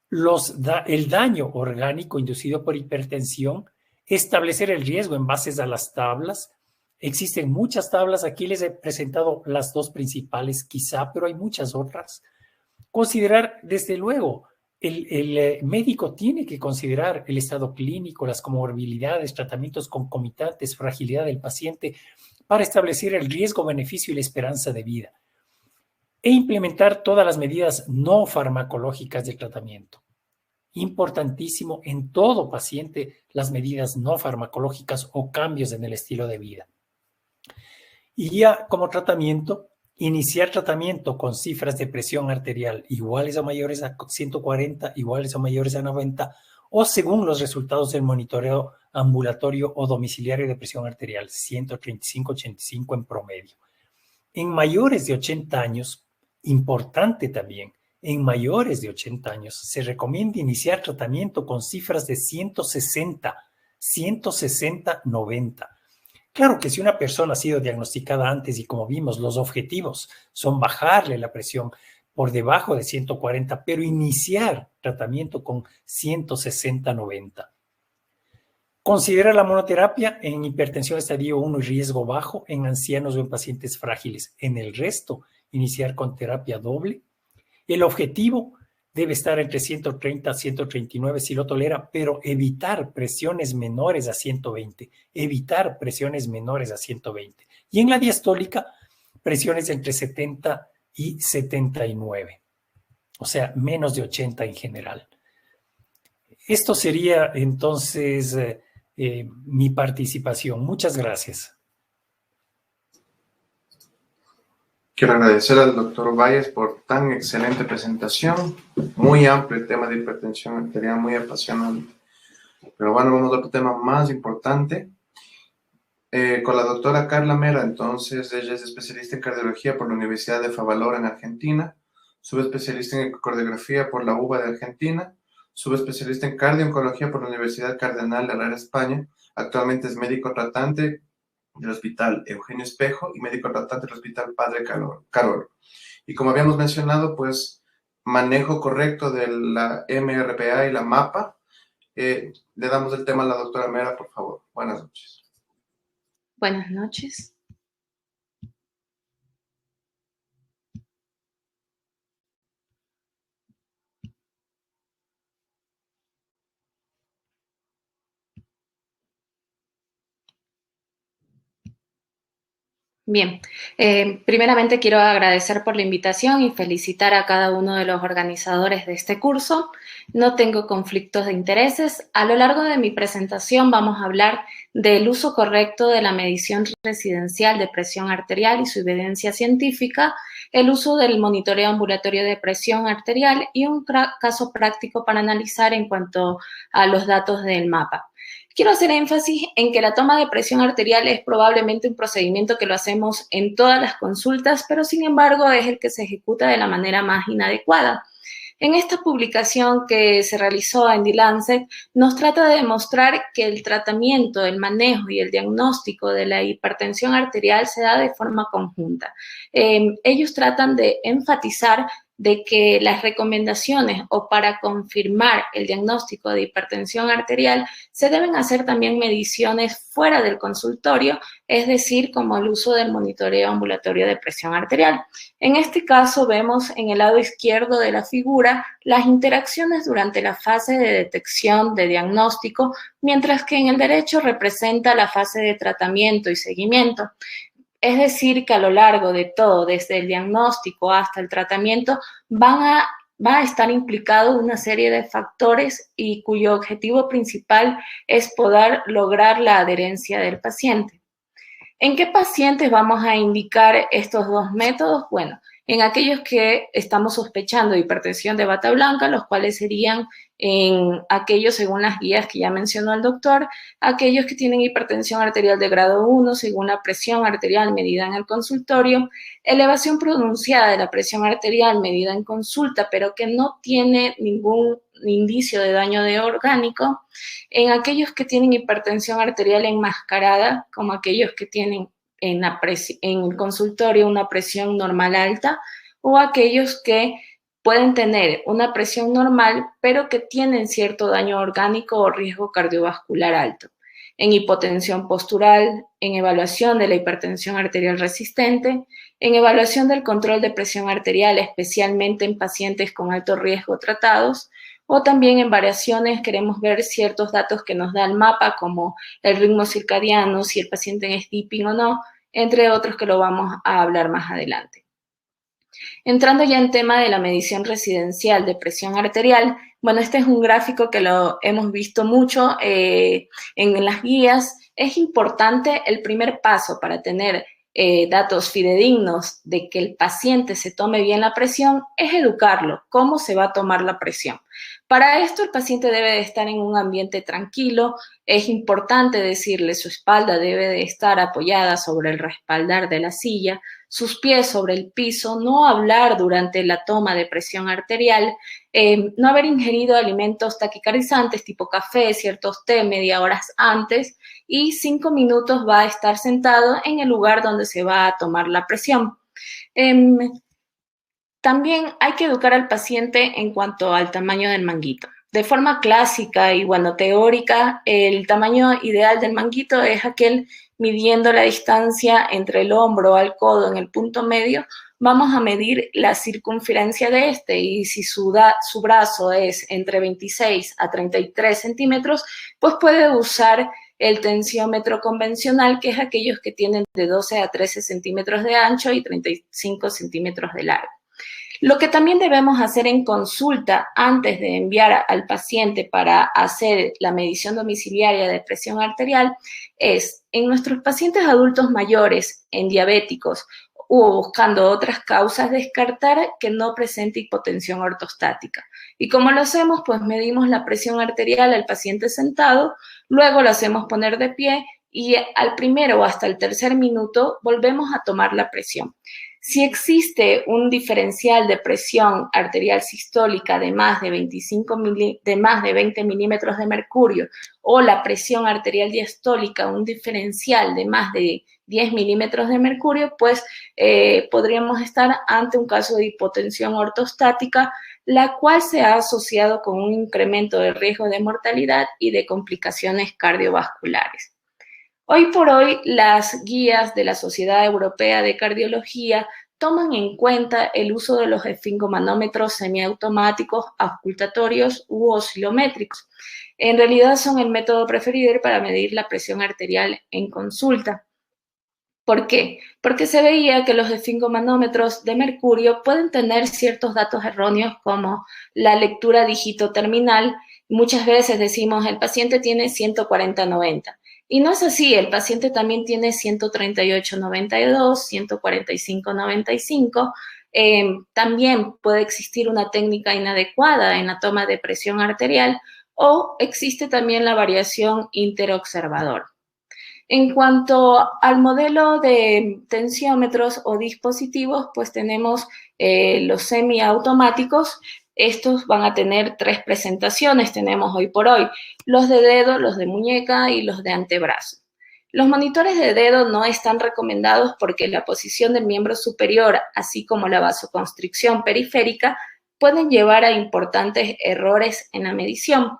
el daño orgánico inducido por hipertensión, establecer el riesgo en base a las tablas. Existen muchas tablas, aquí les he presentado las dos principales quizá, pero hay muchas otras. Considerar, desde luego, el médico tiene que considerar el estado clínico, las comorbilidades, tratamientos concomitantes, fragilidad del paciente para establecer el riesgo, beneficio y la esperanza de vida. E implementar todas las medidas no farmacológicas de tratamiento. Importantísimo en todo paciente las medidas no farmacológicas o cambios en el estilo de vida. Y ya como tratamiento, iniciar tratamiento con cifras de presión arterial iguales o mayores a 140, iguales o mayores a 90, o según los resultados del monitoreo ambulatorio o domiciliario de presión arterial, 135-85 en promedio. En mayores de 80 años, importante también, en mayores de 80 años se recomienda iniciar tratamiento con cifras de 160, 90. Claro que si una persona ha sido diagnosticada antes y como vimos, los objetivos son bajarle la presión por debajo de 140, pero iniciar tratamiento con 160, 90. Considera la monoterapia en hipertensión estadio 1 y riesgo bajo en ancianos o en pacientes frágiles. En el resto, iniciar con terapia doble. El objetivo debe estar entre 130 a 139 si lo tolera, pero evitar presiones menores a 120. Evitar presiones menores a 120. Y en la diastólica, presiones entre 70 y 79. O sea, menos de 80 en general. Esto sería entonces mi participación. Muchas gracias. Quiero agradecer al doctor Valles por tan excelente presentación, muy amplio el tema de hipertensión arterial, muy apasionante. Pero bueno, vamos a otro tema más importante, con la doctora Carla Mera. Entonces, ella es especialista en cardiología por la Universidad de Favaloro en Argentina, subespecialista en ecocardiografía por la UBA de Argentina, subespecialista en cardiooncología por la Universidad Cardenal Herrera, España. Actualmente es médico tratante del Hospital Eugenio Espejo y médico tratante del Hospital Padre Carol. Y como habíamos mencionado, pues manejo correcto de la MRPA y la MAPA. Le damos el tema a la doctora Mera, por favor. Buenas noches. Buenas noches. Bien, primeramente quiero agradecer por la invitación y felicitar a cada uno de los organizadores de este curso. No tengo conflictos de intereses. A lo largo de mi presentación vamos a hablar del uso correcto de la medición residencial de presión arterial y su evidencia científica, el uso del monitoreo ambulatorio de presión arterial y un caso práctico para analizar en cuanto a los datos del MAPA. Quiero hacer énfasis en que la toma de presión arterial es probablemente un procedimiento que lo hacemos en todas las consultas, pero sin embargo es el que se ejecuta de la manera más inadecuada. En esta publicación que se realizó en The Lancet, nos trata de demostrar que el tratamiento, el manejo y el diagnóstico de la hipertensión arterial se da de forma conjunta. Ellos tratan de enfatizar de que las recomendaciones o para confirmar el diagnóstico de hipertensión arterial se deben hacer también mediciones fuera del consultorio, es decir, como el uso del monitoreo ambulatorio de presión arterial. En este caso vemos en el lado izquierdo de la figura las interacciones durante la fase de detección de diagnóstico, mientras que en el derecho representa la fase de tratamiento y seguimiento. Es decir, que a lo largo de todo, desde el diagnóstico hasta el tratamiento, va a estar implicado una serie de factores y cuyo objetivo principal es poder lograr la adherencia del paciente. ¿En qué pacientes vamos a indicar estos dos métodos? Bueno, en aquellos que estamos sospechando de hipertensión de bata blanca, los cuales serían en aquellos, según las guías que ya mencionó el doctor, aquellos que tienen hipertensión arterial de grado 1, según la presión arterial medida en el consultorio, elevación pronunciada de la presión arterial medida en consulta, pero que no tiene ningún indicio de daño de orgánico, en aquellos que tienen hipertensión arterial enmascarada, como aquellos que tienen en el consultorio una presión normal alta, o aquellos que pueden tener una presión normal, pero que tienen cierto daño orgánico o riesgo cardiovascular alto. En hipotensión postural, en evaluación de la hipertensión arterial resistente, en evaluación del control de presión arterial, especialmente en pacientes con alto riesgo tratados, o también en variaciones queremos ver ciertos datos que nos da el mapa, como el ritmo circadiano, si el paciente es dipping o no, entre otros que lo vamos a hablar más adelante. Entrando ya en tema de la medición residencial de presión arterial, bueno, este es un gráfico que lo hemos visto mucho en las guías. Es importante el primer paso para tener datos fidedignos de que el paciente se tome bien la presión, es educarlo, cómo se va a tomar la presión. Para esto el paciente debe de estar en un ambiente tranquilo, es importante decirle su espalda debe de estar apoyada sobre el respaldar de la silla, sus pies sobre el piso, no hablar durante la toma de presión arterial, no haber ingerido alimentos taquicardizantes tipo café, ciertos té media hora antes y 5 minutos va a estar sentado en el lugar donde se va a tomar la presión. También hay que educar al paciente en cuanto al tamaño del manguito. De forma clásica y bueno, teórica, el tamaño ideal del manguito es aquel midiendo la distancia entre el hombro al codo en el punto medio, vamos a medir la circunferencia de este y si su brazo es entre 26 a 33 centímetros, pues puede usar el tensiómetro convencional, que es aquellos que tienen de 12 a 13 centímetros de ancho y 35 centímetros de largo. Lo que también debemos hacer en consulta antes de enviar al paciente para hacer la medición domiciliaria de presión arterial es, en nuestros pacientes adultos mayores, en diabéticos o buscando otras causas, descartar que no presente hipotensión ortostática. ¿Y cómo lo hacemos? Pues medimos la presión arterial al paciente sentado, luego lo hacemos poner de pie y al primero o hasta el tercer minuto volvemos a tomar la presión. Si existe un diferencial de presión arterial sistólica de más de 20 milímetros de mercurio o la presión arterial diastólica, un diferencial de más de 10 milímetros de mercurio, pues podríamos estar ante un caso de hipotensión ortostática, la cual se ha asociado con un incremento de riesgo de mortalidad y de complicaciones cardiovasculares. Hoy por hoy, las guías de la Sociedad Europea de Cardiología toman en cuenta el uso de los esfingomanómetros semiautomáticos, auscultatorios u oscilométricos. En realidad son el método preferido para medir la presión arterial en consulta. ¿Por qué? Porque se veía que los esfingomanómetros de mercurio pueden tener ciertos datos erróneos como la lectura dígito terminal. Muchas veces decimos el paciente tiene 140/90. Y no es así, el paciente también tiene 138/92, 145/95. También puede existir una técnica inadecuada en la toma de presión arterial o existe también la variación interobservador. En cuanto al modelo de tensiómetros o dispositivos, pues tenemos los semiautomáticos. Estos van a tener 3 presentaciones, tenemos hoy por hoy, los de dedo, los de muñeca y los de antebrazo. Los monitores de dedo no están recomendados porque la posición del miembro superior, así como la vasoconstricción periférica, pueden llevar a importantes errores en la medición.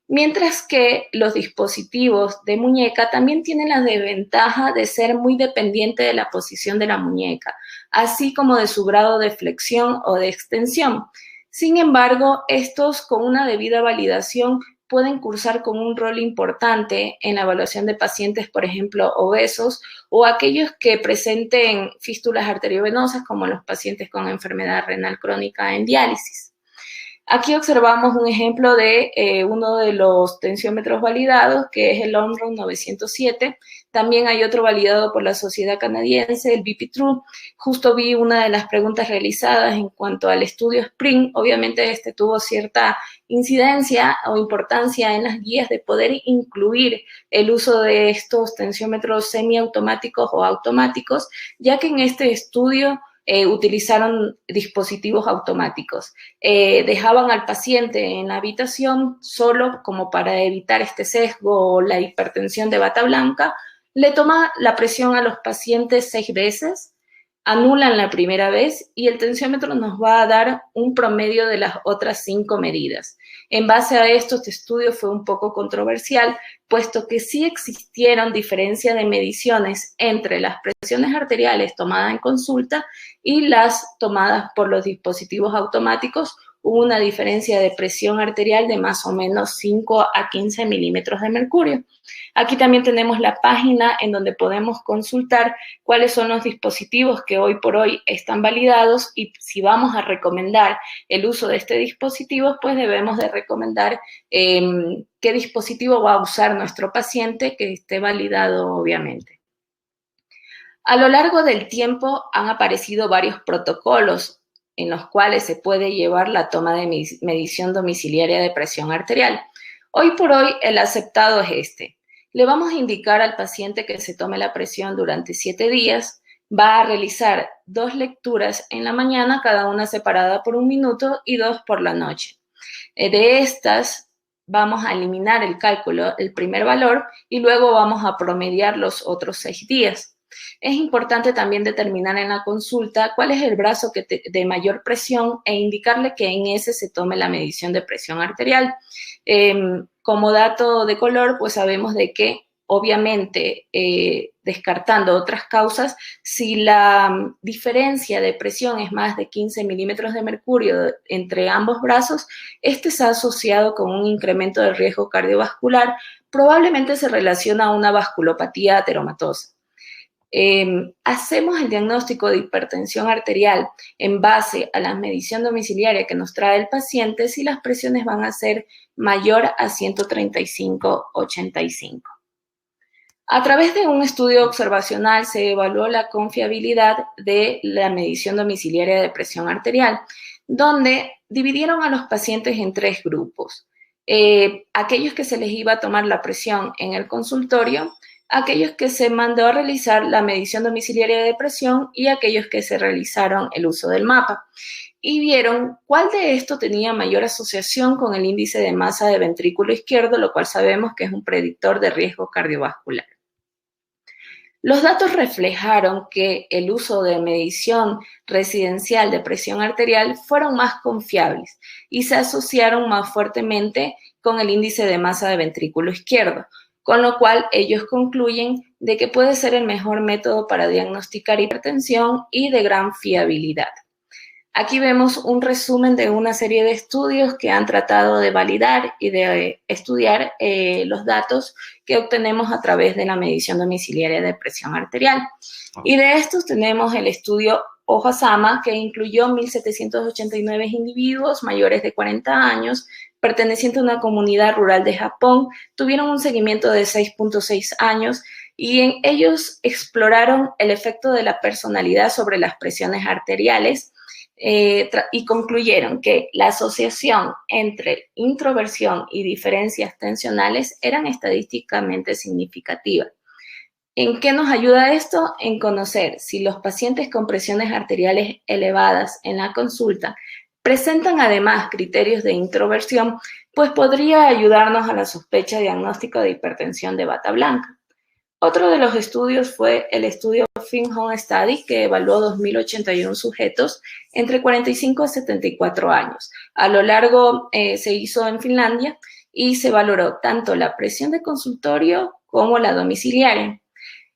Mientras que los dispositivos de muñeca también tienen la desventaja de ser muy dependiente de la posición de la muñeca, así como de su grado de flexión o de extensión. Sin embargo, estos con una debida validación pueden cursar con un rol importante en la evaluación de pacientes, por ejemplo, obesos o aquellos que presenten fístulas arteriovenosas como los pacientes con enfermedad renal crónica en diálisis. Aquí observamos un ejemplo de uno de los tensiómetros validados, que es el Omron 907. También hay otro validado por la sociedad canadiense, el BP-True. Justo vi una de las preguntas realizadas en cuanto al estudio Spring. Obviamente este tuvo cierta incidencia o importancia en las guías de poder incluir el uso de estos tensiómetros semiautomáticos o automáticos, ya que en este estudio utilizaron dispositivos automáticos. Dejaban al paciente en la habitación solo como para evitar este sesgo o la hipertensión de bata blanca. Le toma la presión a los pacientes 6 veces, anulan la primera vez y el tensiómetro nos va a dar un promedio de las otras 5 medidas. En base a esto, este estudio fue un poco controversial, puesto que sí existieron diferencias de mediciones entre las presiones arteriales tomadas en consulta y las tomadas por los dispositivos automáticos. Hubo una diferencia de presión arterial de más o menos 5 a 15 milímetros de mercurio. Aquí también tenemos la página en donde podemos consultar cuáles son los dispositivos que hoy por hoy están validados y si vamos a recomendar el uso de este dispositivo, pues debemos de recomendar qué dispositivo va a usar nuestro paciente que esté validado, obviamente. A lo largo del tiempo han aparecido varios protocolos en los cuales se puede llevar la toma de medición domiciliaria de presión arterial. Hoy por hoy el aceptado es este. Le vamos a indicar al paciente que se tome la presión durante 7 días, va a realizar 2 lecturas en la mañana, cada una separada por 1 minuto y 2 por la noche. De estas vamos a eliminar el cálculo, el primer valor, y luego vamos a promediar los otros 6 días. Es importante también determinar en la consulta cuál es el brazo de mayor presión e indicarle que en ese se tome la medición de presión arterial. Como dato de color, pues sabemos de que obviamente descartando otras causas, si la diferencia de presión es más de 15 milímetros de mercurio entre ambos brazos, este se ha asociado con un incremento del riesgo cardiovascular, probablemente se relaciona a una vasculopatía ateromatosa. Hacemos el diagnóstico de hipertensión arterial en base a la medición domiciliaria que nos trae el paciente si las presiones van a ser mayor a 135/85. A través de un estudio observacional se evaluó la confiabilidad de la medición domiciliaria de presión arterial, donde dividieron a los pacientes en 3 grupos. Aquellos que se les iba a tomar la presión en el consultorio, aquellos que se mandó a realizar la medición domiciliaria de presión y aquellos que se realizaron el uso del mapa. Y vieron cuál de esto tenía mayor asociación con el índice de masa de ventrículo izquierdo, lo cual sabemos que es un predictor de riesgo cardiovascular. Los datos reflejaron que el uso de medición residencial de presión arterial fueron más confiables y se asociaron más fuertemente con el índice de masa de ventrículo izquierdo, con lo cual ellos concluyen de que puede ser el mejor método para diagnosticar hipertensión y de gran fiabilidad. Aquí vemos un resumen de una serie de estudios que han tratado de validar y de estudiar los datos que obtenemos a través de la medición domiciliaria de presión arterial. Y de estos tenemos el estudio Ohasama, que incluyó 1.789 individuos mayores de 40 años, pertenecientes a una comunidad rural de Japón, tuvieron un seguimiento de 6.6 años y en ellos exploraron el efecto de la personalidad sobre las presiones arteriales y concluyeron que la asociación entre introversión y diferencias tensionales eran estadísticamente significativas. ¿En qué nos ayuda esto? En conocer si los pacientes con presiones arteriales elevadas en la consulta presentan además criterios de introversión, pues podría ayudarnos a la sospecha diagnóstica de hipertensión de bata blanca. Otro de los estudios fue el estudio FinHome Study, que evaluó 2.081 sujetos entre 45 a 74 años. A lo largo se hizo en Finlandia y se valoró tanto la presión de consultorio como la domiciliaria.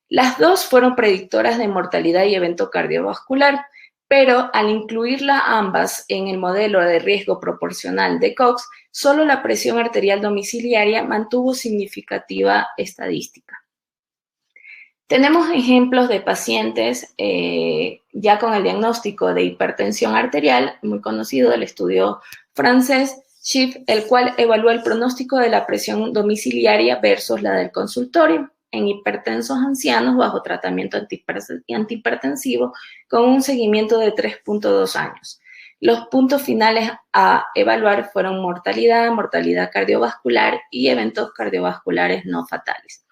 Las dos fueron predictoras de mortalidad y evento cardiovascular, pero al incluirlas ambas en el modelo de riesgo proporcional de Cox, solo la presión arterial domiciliaria mantuvo significativa estadística. Tenemos ejemplos de pacientes ya con el diagnóstico de hipertensión arterial, muy conocido, el estudio francés Schiff, el cual evalúa el pronóstico de la presión domiciliaria versus la del consultorio en hipertensos ancianos bajo tratamiento antihipertensivo con un seguimiento de 3.2 años. Los puntos finales a evaluar fueron mortalidad, mortalidad cardiovascular y eventos cardiovasculares no fatales.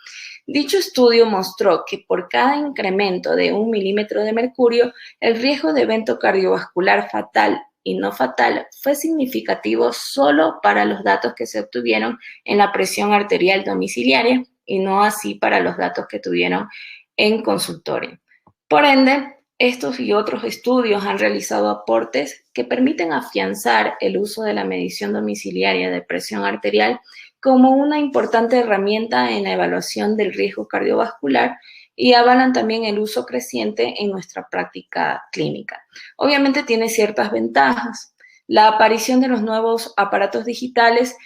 Dicho estudio mostró que por cada incremento de 1 milímetro de mercurio, el riesgo de evento cardiovascular fatal y no fatal fue significativo solo para los datos que se obtuvieron en la presión arterial domiciliaria y no así para los datos que tuvieron en consultorio. Por ende, estos y otros estudios han realizado aportes que permiten afianzar el uso de la medición domiciliaria de presión arterial como una importante herramienta en la evaluación del riesgo cardiovascular y avalan también el uso creciente en nuestra práctica clínica. Obviamente tiene ciertas ventajas. La aparición de los nuevos aparatos digitales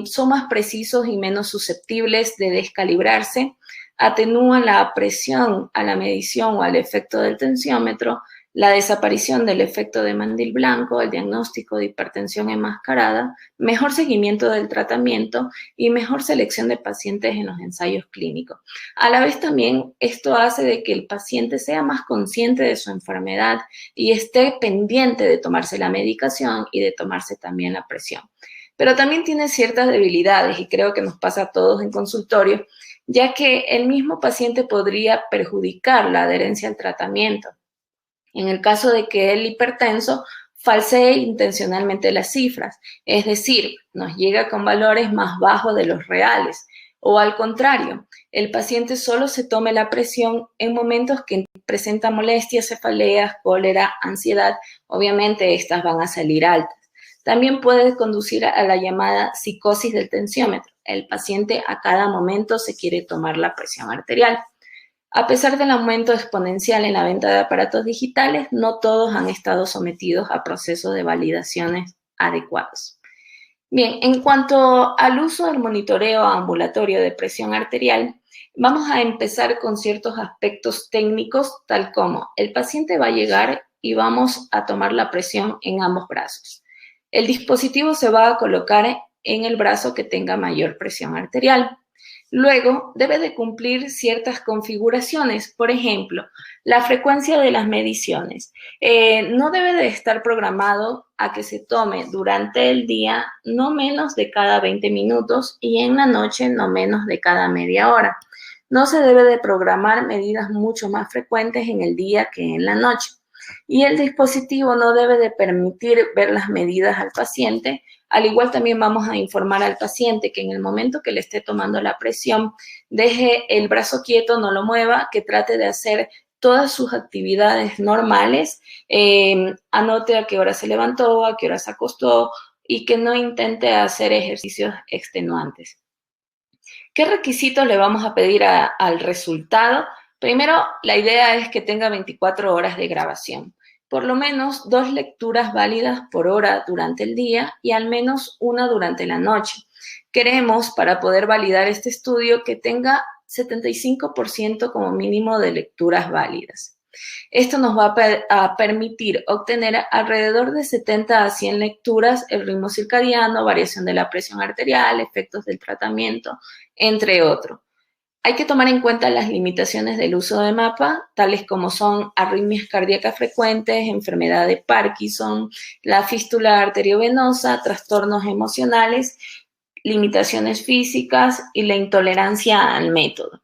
son más precisos y menos susceptibles de descalibrarse, atenúan la presión a la medición o al efecto del tensiómetro, la desaparición del efecto de mandil blanco, el diagnóstico de hipertensión enmascarada, mejor seguimiento del tratamiento y mejor selección de pacientes en los ensayos clínicos. A la vez también esto hace de que el paciente sea más consciente de su enfermedad y esté pendiente de tomarse la medicación y de tomarse también la presión. Pero también tiene ciertas debilidades y creo que nos pasa a todos en consultorio, ya que el mismo paciente podría perjudicar la adherencia al tratamiento. En el caso de que el hipertenso falsee intencionalmente las cifras, es decir, nos llega con valores más bajos de los reales, o al contrario, el paciente solo se tome la presión en momentos que presenta molestias, cefaleas, cólera, ansiedad, obviamente estas van a salir altas. También puede conducir a la llamada psicosis del tensiómetro. El paciente a cada momento se quiere tomar la presión arterial. A pesar del aumento exponencial en la venta de aparatos digitales, no todos han estado sometidos a procesos de validaciones adecuados. Bien, en cuanto al uso del monitoreo ambulatorio de presión arterial, vamos a empezar con ciertos aspectos técnicos, tal como el paciente va a llegar y vamos a tomar la presión en ambos brazos. El dispositivo se va a colocar en el brazo que tenga mayor presión arterial. Luego, debe de cumplir ciertas configuraciones, por ejemplo, la frecuencia de las mediciones. No debe de estar programado a que se tome durante el día no menos de cada 20 minutos y en la noche no menos de cada media hora. No se debe de programar medidas mucho más frecuentes en el día que en la noche. Y el dispositivo no debe de permitir ver las medidas al paciente. Al igual también vamos a informar al paciente que en el momento que le esté tomando la presión, deje el brazo quieto, no lo mueva, que trate de hacer todas sus actividades normales, anote a qué hora se levantó, a qué hora se acostó y que no intente hacer ejercicios extenuantes. ¿Qué requisitos le vamos a pedir al resultado? Primero, la idea es que tenga 24 horas de grabación. Por lo menos 2 lecturas válidas por hora durante el día y al menos una durante la noche. Queremos, para poder validar este estudio, que tenga 75% como mínimo de lecturas válidas. Esto nos va a permitir obtener alrededor de 70 a 100 lecturas, el ritmo circadiano, variación de la presión arterial, efectos del tratamiento, entre otros. Hay que tomar en cuenta las limitaciones del uso de mapa, tales como son arritmias cardíacas frecuentes, enfermedad de Parkinson, la fístula arteriovenosa, trastornos emocionales, limitaciones físicas y la intolerancia al método.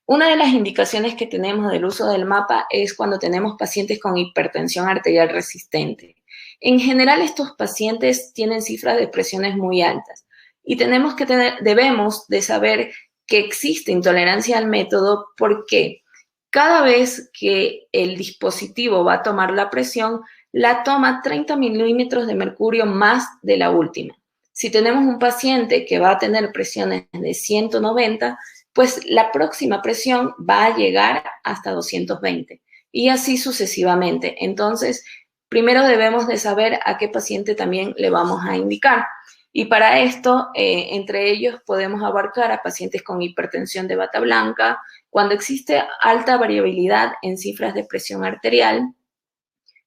Una de las indicaciones que tenemos del uso del mapa es cuando tenemos pacientes con hipertensión arterial resistente. En general, estos pacientes tienen cifras de presiones muy altas y debemos de saber que existe intolerancia al método porque cada vez que el dispositivo va a tomar la presión, la toma 30 milímetros de mercurio más de la última. Si tenemos un paciente que va a tener presiones de 190, pues la próxima presión va a llegar hasta 220 y así sucesivamente. Entonces, primero debemos de saber a qué paciente también le vamos a indicar. Y para esto, entre ellos, podemos abarcar a pacientes con hipertensión de bata blanca, cuando existe alta variabilidad en cifras de presión arterial,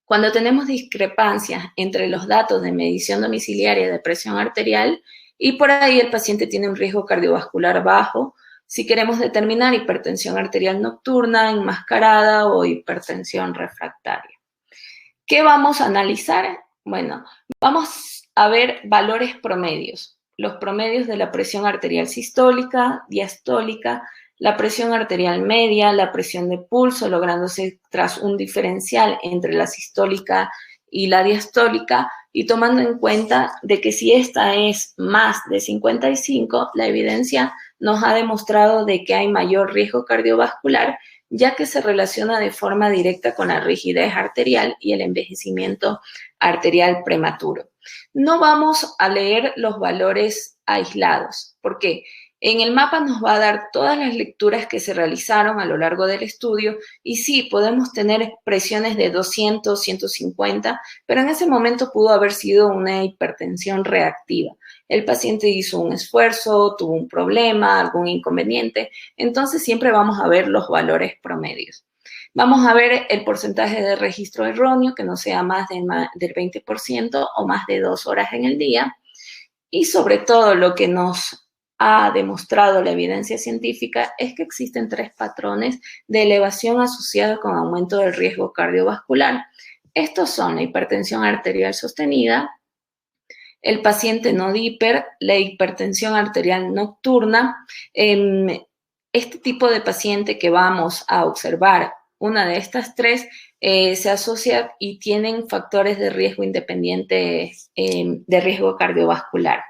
Cuando tenemos discrepancias entre los datos de medición domiciliaria de presión arterial y por ahí el paciente tiene un riesgo cardiovascular bajo, si queremos determinar hipertensión arterial nocturna, enmascarada o hipertensión refractaria. ¿Qué vamos a analizar? Bueno, vamos a ver valores promedios. Los promedios de la presión arterial sistólica, diastólica, la presión arterial media, la presión de pulso, lográndose tras un diferencial entre la sistólica y la diastólica, y tomando en cuenta de que si esta es más de 55, la evidencia nos ha demostrado de que hay mayor riesgo cardiovascular, ya que se relaciona de forma directa con la rigidez arterial y el envejecimiento arterial prematuro. No vamos a leer los valores aislados. ¿Por qué? En el mapa nos va a dar todas las lecturas que se realizaron a lo largo del estudio y sí, podemos tener presiones de 200, 150, pero en ese momento pudo haber sido una hipertensión reactiva. El paciente hizo un esfuerzo, tuvo un problema, algún inconveniente, entonces siempre vamos a ver los valores promedios. Vamos a ver el porcentaje de registro erróneo, que no sea más del 20% o más de 2 horas en el día. Y sobre todo lo que nos ha demostrado la evidencia científica es que existen 3 patrones de elevación asociados con aumento del riesgo cardiovascular. Estos son la hipertensión arterial sostenida, el paciente no diper, la hipertensión arterial nocturna. Este tipo de paciente que vamos a observar, una de estas 3, se asocia y tienen factores de riesgo independientes de riesgo cardiovascular.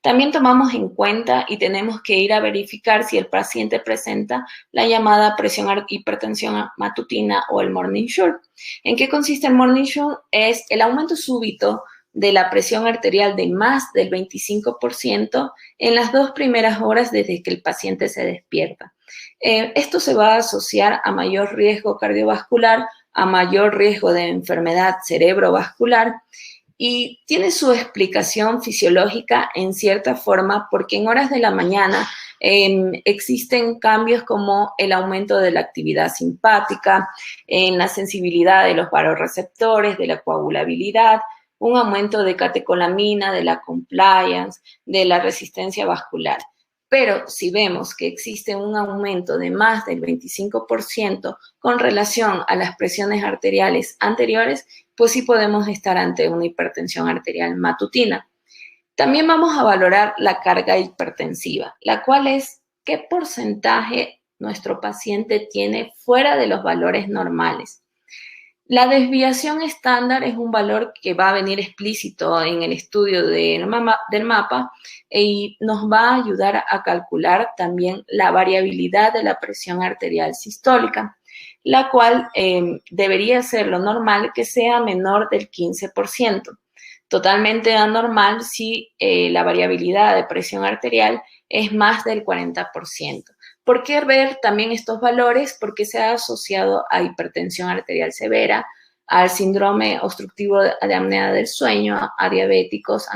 También tomamos en cuenta y tenemos que ir a verificar si el paciente presenta la llamada hipertensión matutina o el morning shock. ¿En qué consiste el morning shock? Es el aumento súbito de la presión arterial de más del 25% en las 2 primeras horas desde que el paciente se despierta. Esto se va a asociar a mayor riesgo cardiovascular, a mayor riesgo de enfermedad cerebrovascular y tiene su explicación fisiológica en cierta forma porque en horas de la mañana existen cambios como el aumento de la actividad simpática, en la sensibilidad de los vasoreceptores, de la coagulabilidad, un aumento de catecolamina, de la compliance, de la resistencia vascular. Pero si vemos que existe un aumento de más del 25% con relación a las presiones arteriales anteriores, pues sí podemos estar ante una hipertensión arterial matutina. También vamos a valorar la carga hipertensiva, la cual es qué porcentaje nuestro paciente tiene fuera de los valores normales. La desviación estándar es un valor que va a venir explícito en el estudio del mapa y nos va a ayudar a calcular también la variabilidad de la presión arterial sistólica, la cual debería ser lo normal que sea menor del 15%. Totalmente anormal si la variabilidad de presión arterial es más del 40%. ¿Por qué ver también estos valores? Porque se ha asociado a hipertensión arterial severa, al síndrome obstructivo de apnea del sueño, a diabéticos,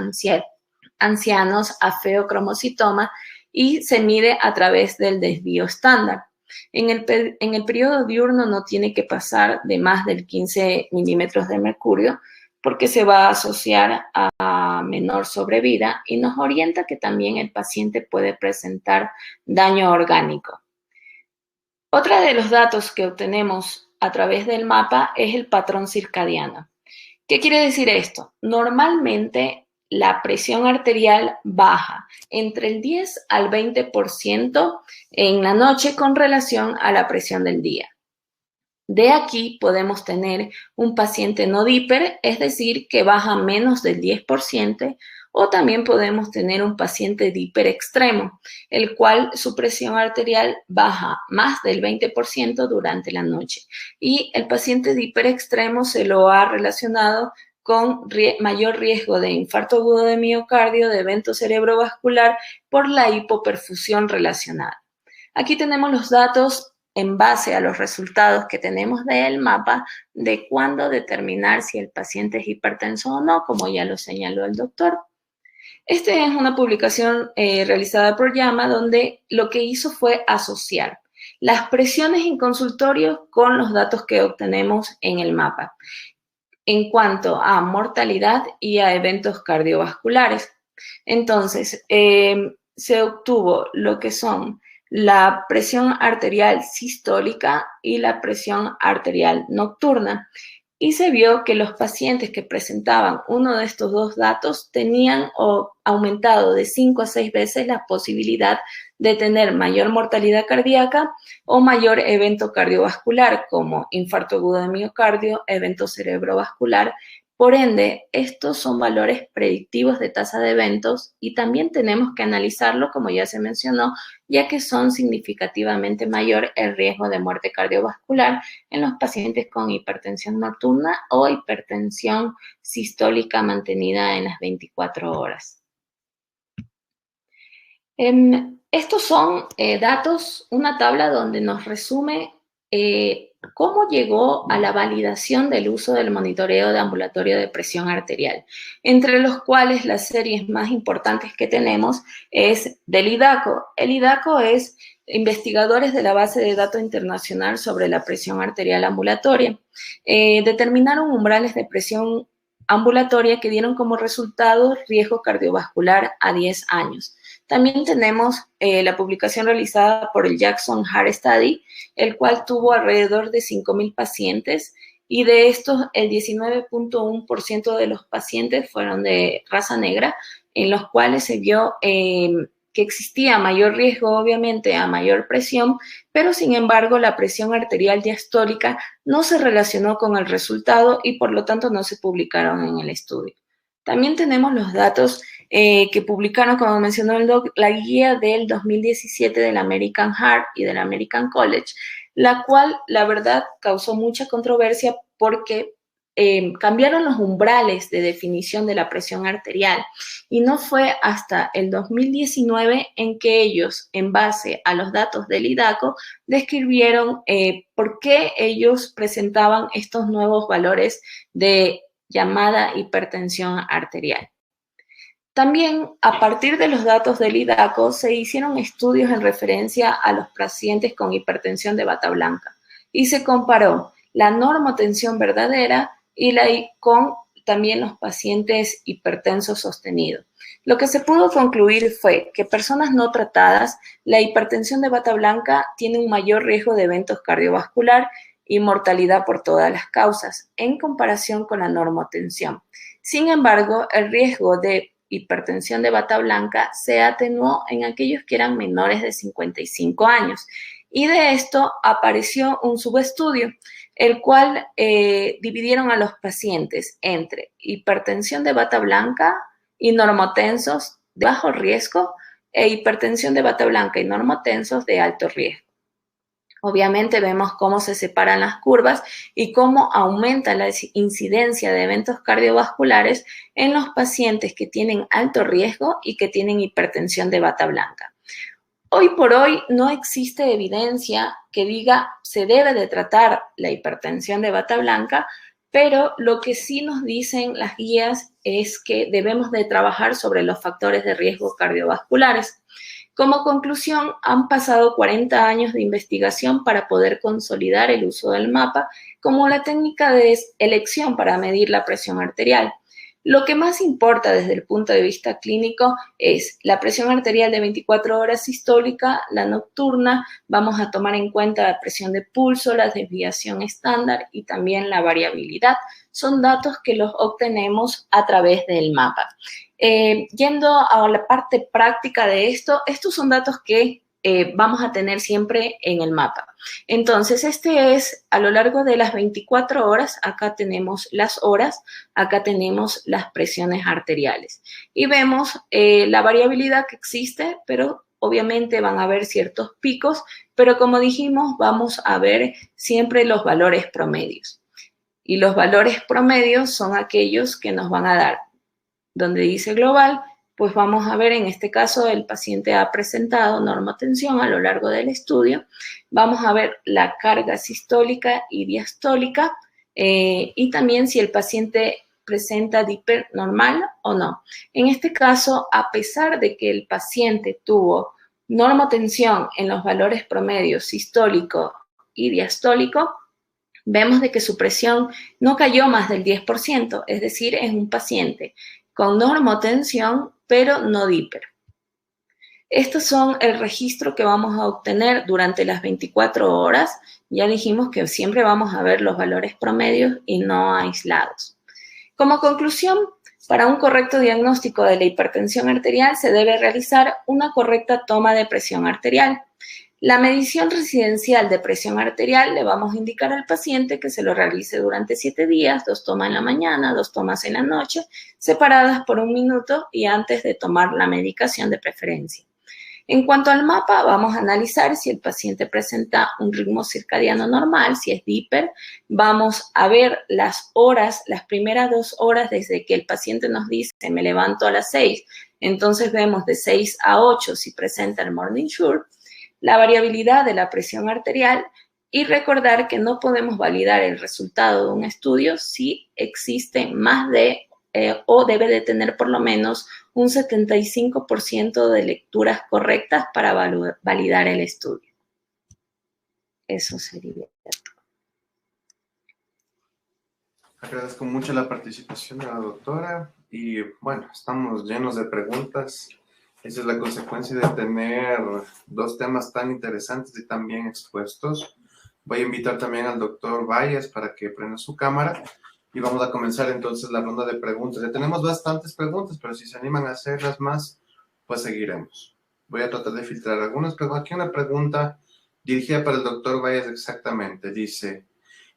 ancianos, a feocromocitoma y se mide a través del desvío estándar. En el periodo diurno no tiene que pasar de más del 15 milímetros de mercurio porque se va a asociar a menor sobrevida y nos orienta que también el paciente puede presentar daño orgánico. Otra de los datos que obtenemos a través del mapa es el patrón circadiano. ¿Qué quiere decir esto? Normalmente la presión arterial baja entre el 10 al 20% en la noche con relación a la presión del día. De aquí podemos tener un paciente no diper, es decir, que baja menos del 10%, o también podemos tener un paciente diper extremo, el cual su presión arterial baja más del 20% durante la noche. Y el paciente diper extremo se lo ha relacionado con mayor riesgo de infarto agudo de miocardio, de evento cerebrovascular por la hipoperfusión relacionada. Aquí tenemos los datos en base a los resultados que tenemos del mapa de cuándo determinar si el paciente es hipertenso o no, como ya lo señaló el doctor. Esta es una publicación realizada por JAMA donde lo que hizo fue asociar las presiones en consultorio con los datos que obtenemos en el mapa. en cuanto a mortalidad y a eventos cardiovasculares. Entonces, se obtuvo lo que son la presión arterial sistólica y la presión arterial nocturna. Y se vio que los pacientes que presentaban uno de estos dos datos tenían aumentado de 5 a 6 veces la posibilidad de tener mayor mortalidad cardíaca o mayor evento cardiovascular, como infarto agudo de miocardio, evento cerebrovascular. Por ende, estos son valores predictivos de tasa de eventos y también tenemos que analizarlo, como ya se mencionó, ya que son significativamente mayor el riesgo de muerte cardiovascular en los pacientes con hipertensión nocturna o hipertensión sistólica mantenida en las 24 horas. Estos son datos, una tabla donde nos resume cómo llegó a la validación del uso del monitoreo de ambulatorio de presión arterial, entre los cuales las series más importantes que tenemos es del IDACO. El IDACO es investigadores de la base de datos internacional sobre la presión arterial ambulatoria. Determinaron umbrales de presión ambulatoria que dieron como resultado riesgo cardiovascular a 10 años. También tenemos la publicación realizada por el Jackson Heart Study, el cual tuvo alrededor de 5,000 pacientes y de estos el 19.1% de los pacientes fueron de raza negra, en los cuales se vio que existía mayor riesgo, obviamente, a mayor presión, pero sin embargo la presión arterial diastólica no se relacionó con el resultado y por lo tanto no se publicaron en el estudio. También tenemos los datos que publicaron, como mencionó el doc, la guía del 2017 del American Heart y del American College, la cual, la verdad, causó mucha controversia porque cambiaron los umbrales de definición de la presión arterial y no fue hasta el 2019 en que ellos, en base a los datos del IDACO, describieron por qué ellos presentaban estos nuevos valores de llamada hipertensión arterial. También, a partir de los datos del IDACO, se hicieron estudios en referencia a los pacientes con hipertensión de bata blanca y se comparó la normotensión verdadera con también los pacientes hipertensos sostenidos. Lo que se pudo concluir fue que personas no tratadas, la hipertensión de bata blanca tiene un mayor riesgo de eventos cardiovascular y mortalidad por todas las causas, en comparación con la normotensión. Sin embargo, el riesgo de hipertensión de bata blanca se atenuó en aquellos que eran menores de 55 años. Y de esto apareció un subestudio, el cual dividieron a los pacientes entre hipertensión de bata blanca y normotensos de bajo riesgo e hipertensión de bata blanca y normotensos de alto riesgo. Obviamente vemos cómo se separan las curvas y cómo aumenta la incidencia de eventos cardiovasculares en los pacientes que tienen alto riesgo y que tienen hipertensión de bata blanca. Hoy por hoy no existe evidencia que diga se debe de tratar la hipertensión de bata blanca, pero lo que sí nos dicen las guías es que debemos de trabajar sobre los factores de riesgo cardiovasculares. Como conclusión, han pasado 40 años de investigación para poder consolidar el uso del mapa como la técnica de elección para medir la presión arterial. Lo que más importa desde el punto de vista clínico es la presión arterial de 24 horas sistólica, la nocturna, vamos a tomar en cuenta la presión de pulso, la desviación estándar y también la variabilidad. Son datos que los obtenemos a través del mapa. Yendo a la parte práctica de esto, estos son datos que vamos a tener siempre en el mapa. Entonces, este es a lo largo de las 24 horas, acá tenemos las horas, acá tenemos las presiones arteriales. Y vemos la variabilidad que existe, pero obviamente van a haber ciertos picos, pero como dijimos, vamos a ver siempre los valores promedios. Y los valores promedios son aquellos que nos van a dar, donde dice global, pues vamos a ver en este caso el paciente ha presentado normotensión a lo largo del estudio. Vamos a ver la carga sistólica y diastólica y también si el paciente presenta DIPER normal o no. En este caso, a pesar de que el paciente tuvo normotensión en los valores promedios sistólico y diastólico, vemos de que su presión no cayó más del 10%, es decir, es un paciente con normotensión, pero no díper. Estos son el registro que vamos a obtener durante las 24 horas. Ya dijimos que siempre vamos a ver los valores promedios y no aislados. Como conclusión, para un correcto diagnóstico de la hipertensión arterial se debe realizar una correcta toma de presión arterial. La medición residencial de presión arterial le vamos a indicar al paciente que se lo realice durante 7 días, 2 tomas en la mañana, 2 tomas en la noche, separadas por 1 minuto y antes de tomar la medicación de preferencia. En cuanto al mapa, vamos a analizar si el paciente presenta un ritmo circadiano normal, si es díper. Vamos a ver las horas, las primeras 2 horas desde que el paciente nos dice me levanto a las 6, entonces vemos de 6 a 8 si presenta el morning sure, la variabilidad de la presión arterial y recordar que no podemos validar el resultado de un estudio si existe más de o debe de tener por lo menos un 75% de lecturas correctas para validar el estudio. Eso sería todo. Agradezco mucho la participación de la doctora y bueno, estamos llenos de preguntas. Esa es la consecuencia de tener 2 temas tan interesantes y tan bien expuestos. Voy a invitar también al doctor Valles para que prenda su cámara. Y vamos a comenzar entonces la ronda de preguntas. Ya tenemos bastantes preguntas, pero si se animan a hacerlas más, pues seguiremos. Voy a tratar de filtrar algunas, pero aquí una pregunta dirigida para el doctor Valles exactamente. Dice,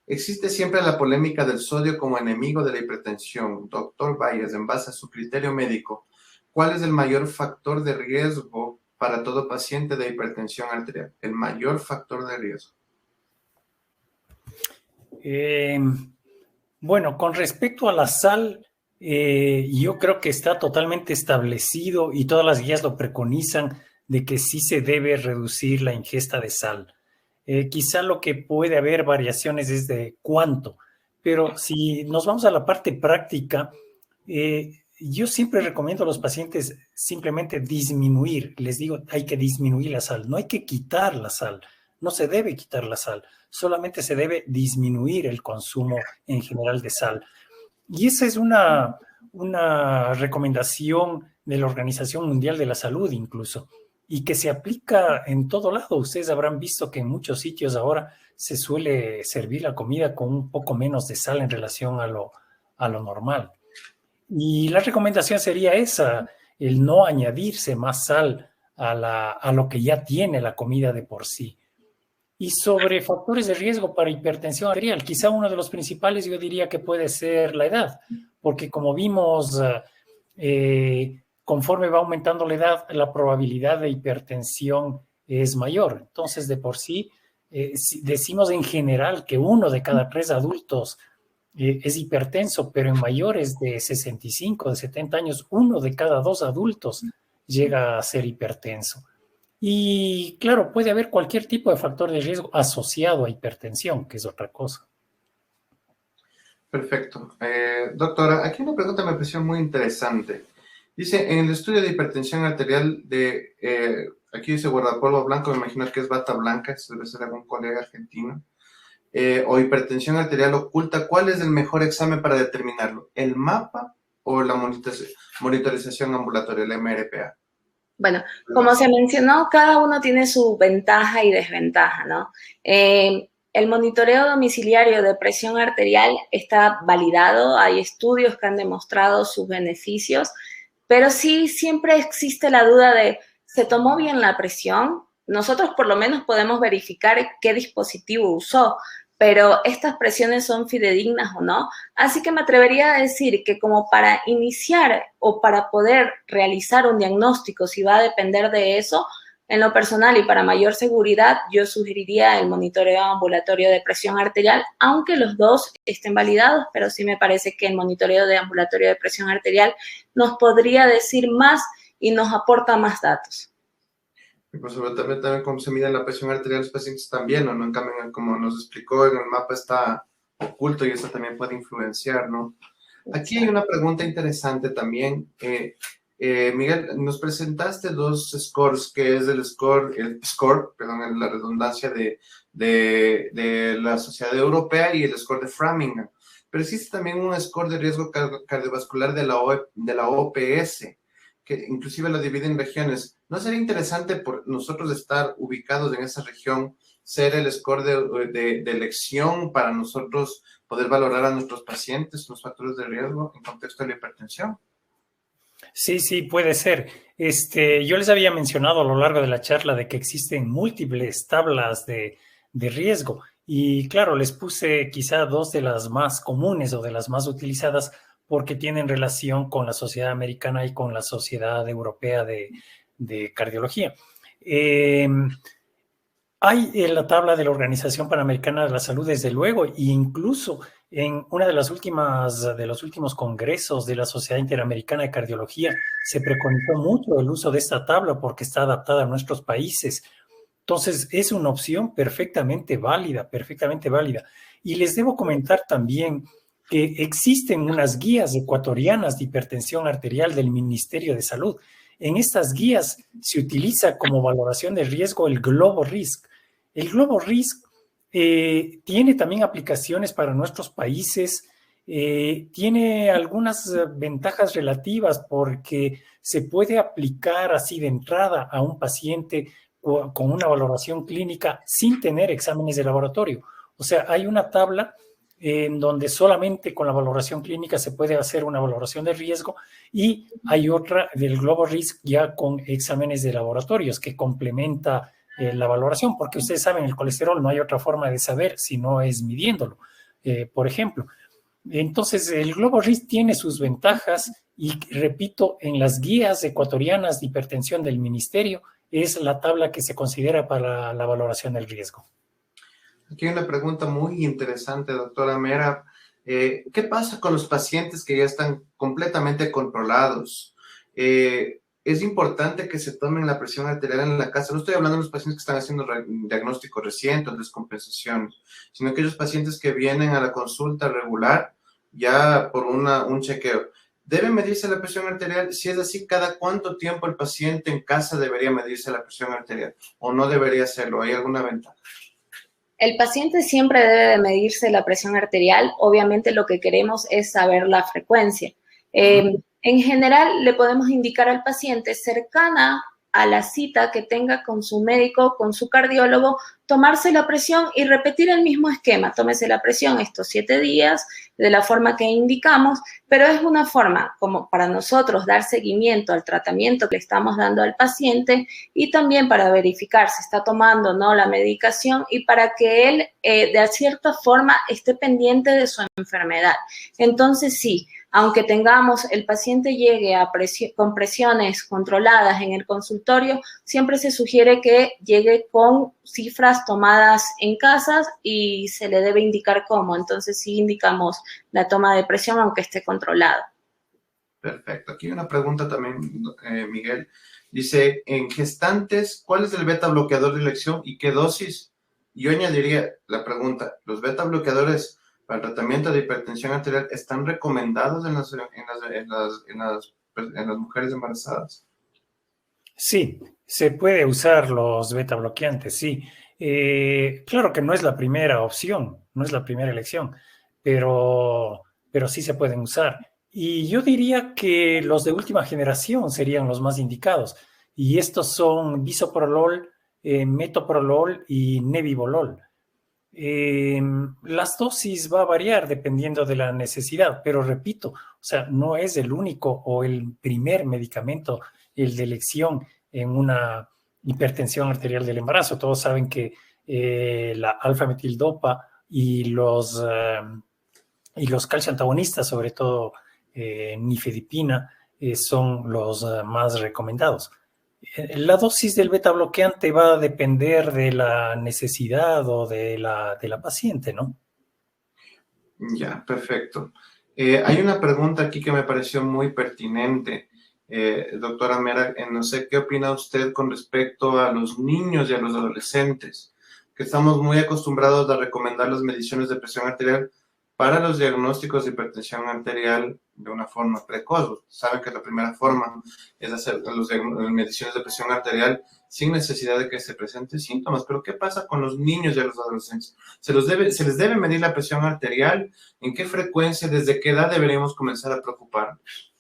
¿existe siempre la polémica del sodio como enemigo de la hipertensión? Doctor Valles, en base a su criterio médico, ¿cuál es el mayor factor de riesgo para todo paciente de hipertensión arterial? El mayor factor de riesgo. Bueno, con respecto a la sal, yo creo que está totalmente establecido y todas las guías lo preconizan de que sí se debe reducir la ingesta de sal. Quizá lo que puede haber variaciones es de cuánto, pero si nos vamos a la parte práctica, yo siempre recomiendo a los pacientes simplemente disminuir. Les digo, hay que disminuir la sal, no hay que quitar la sal. No se debe quitar la sal, solamente se debe disminuir el consumo en general de sal. Y esa es una recomendación de la Organización Mundial de la Salud incluso, y que se aplica en todo lado. Ustedes habrán visto que en muchos sitios ahora se suele servir la comida con un poco menos de sal en relación a lo normal. Y la recomendación sería esa, el no añadirse más sal a lo que ya tiene la comida de por sí. Y sobre factores de riesgo para hipertensión arterial, quizá uno de los principales yo diría que puede ser la edad, porque como vimos, conforme va aumentando la edad, la probabilidad de hipertensión es mayor. Entonces, de por sí, decimos en general que 1 de cada 3 adultos es hipertenso, pero en mayores de 65, de 70 años, 1 de cada 2 adultos llega a ser hipertenso. Y claro, puede haber cualquier tipo de factor de riesgo asociado a hipertensión, que es otra cosa. Perfecto. Doctora, aquí una pregunta me pareció muy interesante. Dice, en el estudio de hipertensión arterial aquí dice guardapolvo blanco, me imagino que es bata blanca, eso debe ser algún colega argentino, o hipertensión arterial oculta, ¿cuál es el mejor examen para determinarlo? ¿El mapa o la monitorización ambulatoria, la MRPA? Bueno, como se mencionó, cada uno tiene su ventaja y desventaja, ¿no? El monitoreo domiciliario de presión arterial está validado, hay estudios que han demostrado sus beneficios, pero sí siempre existe la duda de, ¿se tomó bien la presión? Nosotros por lo menos podemos verificar qué dispositivo usó, pero estas presiones son fidedignas o no. Así que me atrevería a decir que como para iniciar o para poder realizar un diagnóstico, si va a depender de eso, en lo personal y para mayor seguridad, yo sugeriría el monitoreo ambulatorio de presión arterial, aunque los dos estén validados, pero sí me parece que el monitoreo de ambulatorio de presión arterial nos podría decir más y nos aporta más datos. Y por sobre todo también cómo se mide la presión arterial de los pacientes también, ¿no? En cambio, como nos explicó, en el mapa está oculto y eso también puede influenciar, ¿no? Aquí hay una pregunta interesante también. Miguel, nos presentaste dos scores, que es el score, perdón, en la redundancia de la Sociedad Europea y el score de Framingham. Pero existe también un score de riesgo cardiovascular de la OPS, que inclusive lo divide en regiones. ¿No sería interesante por nosotros estar ubicados en esa región, ser el score de elección para nosotros poder valorar a nuestros pacientes los factores de riesgo en contexto de la hipertensión? Sí, sí, puede ser. Yo les había mencionado a lo largo de la charla de que existen múltiples tablas de riesgo y claro, les puse quizá dos de las más comunes o de las más utilizadas porque tienen relación con la Sociedad Americana y con la Sociedad Europea de Cardiología. Hay en la tabla de la Organización Panamericana de la Salud, desde luego, e incluso en una de los últimos congresos de la Sociedad Interamericana de Cardiología se preconizó mucho el uso de esta tabla porque está adaptada a nuestros países. Entonces, es una opción perfectamente válida, perfectamente válida. Y les debo comentar también que existen unas guías ecuatorianas de hipertensión arterial del Ministerio de Salud. En estas guías se utiliza como valoración de riesgo el Globo Risk. El Globo Risk tiene también aplicaciones para nuestros países, tiene algunas ventajas relativas porque se puede aplicar así de entrada a un paciente con una valoración clínica sin tener exámenes de laboratorio. O sea, hay una tabla en donde solamente con la valoración clínica se puede hacer una valoración de riesgo y hay otra del Globo Risk ya con exámenes de laboratorios que complementa la valoración, porque ustedes saben, el colesterol no hay otra forma de saber si no es midiéndolo, por ejemplo. Entonces, el Globo Risk tiene sus ventajas y, repito, en las guías ecuatorianas de hipertensión del ministerio es la tabla que se considera para la valoración del riesgo. Aquí hay una pregunta muy interesante, doctora Mera. ¿Qué pasa con los pacientes que ya están completamente controlados? Es importante que se tomen la presión arterial en la casa. No estoy hablando de los pacientes que están haciendo diagnóstico reciente o descompensación, sino aquellos pacientes que vienen a la consulta regular ya por un chequeo. ¿Debe medirse la presión arterial? Si es así, ¿cada cuánto tiempo el paciente en casa debería medirse la presión arterial? ¿O no debería hacerlo? ¿Hay alguna ventaja? El paciente siempre debe de medirse la presión arterial. Obviamente lo que queremos es saber la frecuencia. En general, le podemos indicar al paciente cercana a la cita que tenga con su médico, con su cardiólogo, tomarse la presión y repetir el mismo esquema. Tómese la presión estos 7 días de la forma que indicamos, pero es una forma como para nosotros dar seguimiento al tratamiento que le estamos dando al paciente y también para verificar si está tomando o no la medicación y para que él de cierta forma esté pendiente de su enfermedad. Entonces sí, aunque el paciente llegue con presiones controladas en el consultorio, siempre se sugiere que llegue con cifras tomadas en casas y se le debe indicar cómo. Entonces sí indicamos la toma de presión aunque esté controlada. Perfecto. Aquí hay una pregunta también, Miguel. Dice, en gestantes, ¿cuál es el beta bloqueador de elección y qué dosis? Yo añadiría la pregunta, ¿los beta bloqueadores para el tratamiento de hipertensión arterial están recomendados en las mujeres embarazadas? Sí, se puede usar los beta bloqueantes, sí. Claro que no es la primera opción, no es la primera elección, pero sí se pueden usar. Y yo diría que los de última generación serían los más indicados. Y estos son bisoprolol, metoprolol y nebivolol. Las dosis va a variar dependiendo de la necesidad, pero repito, o sea, no es el único o el primer medicamento, el de elección en una hipertensión arterial del embarazo. Todos saben que la alfa-metildopa y los calcio antagonistas, sobre todo nifedipina, son los más recomendados. La dosis del beta bloqueante va a depender de la necesidad o de la paciente, ¿no? Ya, perfecto. Hay una pregunta aquí que me pareció muy pertinente, doctora Mera. No sé qué opina usted con respecto a los niños y a los adolescentes, que estamos muy acostumbrados a recomendar las mediciones de presión arterial para los diagnósticos de hipertensión arterial de una forma precoz. Saben que la primera forma es hacer las mediciones de presión arterial sin necesidad de que se presenten síntomas. Pero ¿qué pasa con los niños y los adolescentes? ¿Se les debe medir la presión arterial? ¿En qué frecuencia? ¿Desde qué edad deberíamos comenzar a preocuparnos?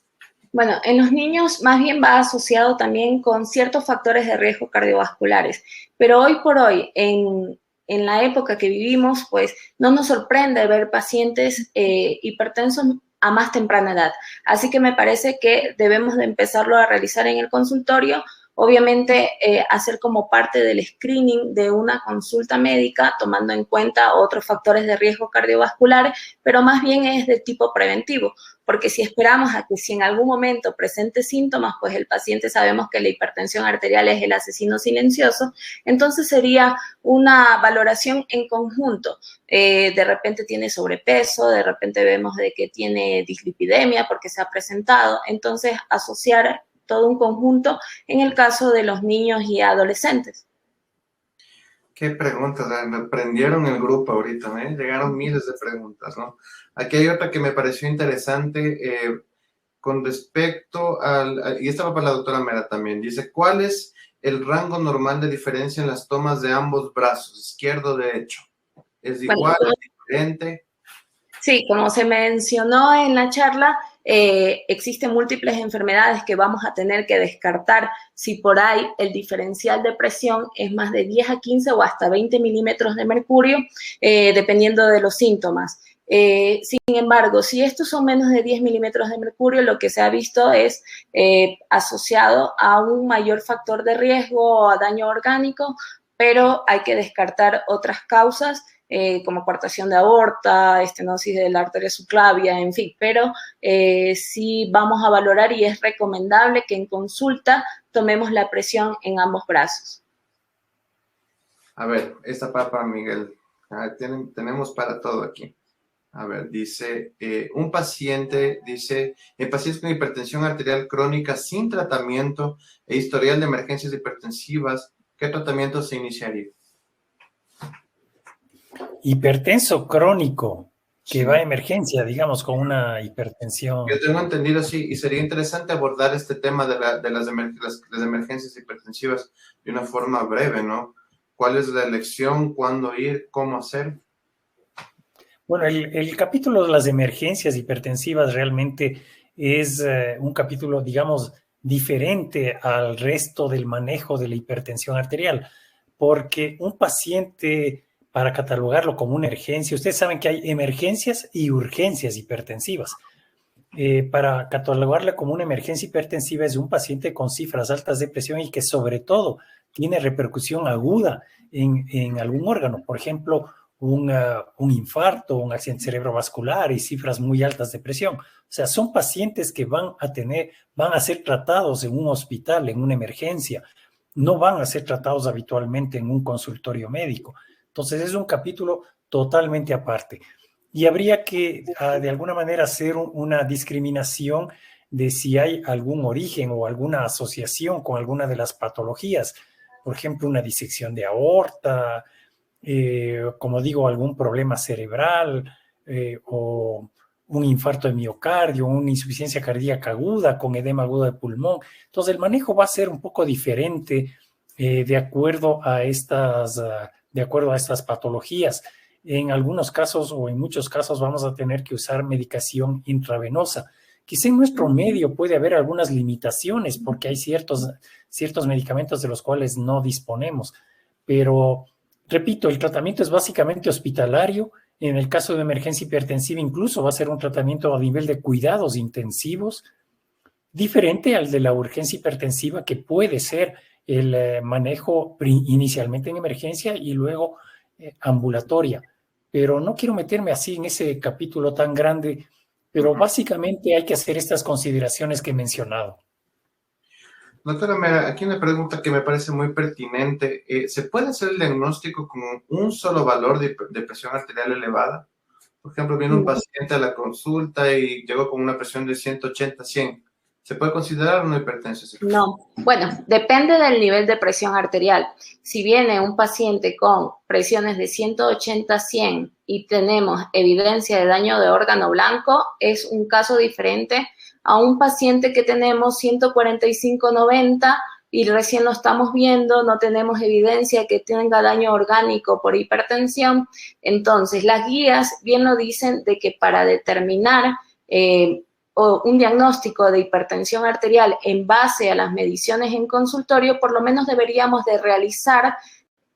Bueno, en los niños más bien va asociado también con ciertos factores de riesgo cardiovasculares, pero hoy por hoy, en la época que vivimos, pues no nos sorprende ver pacientes hipertensos a más temprana edad. Así que me parece que debemos de empezarlo a realizar en el consultorio, obviamente hacer como parte del screening de una consulta médica, tomando en cuenta otros factores de riesgo cardiovascular, pero más bien es de tipo preventivo, porque si esperamos a que si en algún momento presente síntomas, pues el paciente sabemos que la hipertensión arterial es el asesino silencioso, entonces sería una valoración en conjunto. De repente tiene sobrepeso, de repente vemos de que tiene dislipidemia porque se ha presentado, entonces asociar todo un conjunto en el caso de los niños y adolescentes. Qué preguntas, me prendieron el grupo ahorita, ¿eh? Llegaron miles de preguntas, ¿no? Aquí hay otra que me pareció interesante con respecto y esta va para la doctora Mera también, dice, ¿cuál es el rango normal de diferencia en las tomas de ambos brazos, izquierdo o derecho? ¿Es igual, es diferente? Sí, como se mencionó en la charla, existen múltiples enfermedades que vamos a tener que descartar si por ahí el diferencial de presión es más de 10 a 15 o hasta 20 milímetros de mercurio, dependiendo de los síntomas. Sin embargo, si estos son menos de 10 milímetros de mercurio, lo que se ha visto es asociado a un mayor factor de riesgo o a daño orgánico, pero hay que descartar otras causas como coartación de aorta, estenosis de la arteria subclavia, en fin, pero sí vamos a valorar y es recomendable que en consulta tomemos la presión en ambos brazos. A ver, esta para Miguel. Tenemos para todo aquí. A ver, dice, un paciente, dice, en pacientes con hipertensión arterial crónica sin tratamiento e historial de emergencias hipertensivas, ¿qué tratamiento se iniciaría? Hipertenso crónico que va a emergencia, digamos, con una hipertensión. Yo tengo entendido, sí, y sería interesante abordar este tema de las emergencias hipertensivas de una forma breve, ¿no? ¿Cuál es la elección? ¿Cuándo ir? ¿Cómo hacer? Bueno, el capítulo de las emergencias hipertensivas realmente es un capítulo, digamos, diferente al resto del manejo de la hipertensión arterial, porque un paciente, para catalogarlo como una emergencia, ustedes saben que hay emergencias y urgencias hipertensivas. Para catalogarla como una emergencia hipertensiva es un paciente con cifras altas de presión y que sobre todo tiene repercusión aguda en algún órgano, por ejemplo, un infarto, un accidente cerebrovascular y cifras muy altas de presión. O sea, son pacientes que van a ser tratados en un hospital, en una emergencia, no van a ser tratados habitualmente en un consultorio médico. Entonces es un capítulo totalmente aparte. Y habría que, de alguna manera, hacer una discriminación de si hay algún origen o alguna asociación con alguna de las patologías. Por ejemplo, una disección de aorta, como digo, algún problema cerebral o un infarto de miocardio, una insuficiencia cardíaca aguda con edema agudo de pulmón. Entonces, el manejo va a ser un poco diferente de acuerdo a estas patologías. En algunos casos o en muchos casos vamos a tener que usar medicación intravenosa. Quizá en nuestro medio puede haber algunas limitaciones porque hay ciertos medicamentos de los cuales no disponemos. Pero, repito, el tratamiento es básicamente hospitalario. En el caso de emergencia hipertensiva incluso va a ser un tratamiento a nivel de cuidados intensivos, diferente al de la urgencia hipertensiva, que puede ser el manejo inicialmente en emergencia y luego ambulatoria. Pero no quiero meterme así en ese capítulo tan grande, pero básicamente hay que hacer estas consideraciones que he mencionado. Doctora Mera, aquí una pregunta que me parece muy pertinente. ¿Se puede hacer el diagnóstico con un solo valor de presión arterial elevada? Por ejemplo, viene un paciente a la consulta y llegó con una presión de 180-100. ¿Se puede considerar una hipertensión secundaria? No, bueno, depende del nivel de presión arterial. Si viene un paciente con presiones de 180 a 100 y tenemos evidencia de daño de órgano blanco, es un caso diferente a un paciente que tenemos 145-90 y recién lo estamos viendo, no tenemos evidencia de que tenga daño orgánico por hipertensión. Entonces, las guías bien lo dicen de que para determinar o un diagnóstico de hipertensión arterial en base a las mediciones en consultorio, por lo menos deberíamos de realizar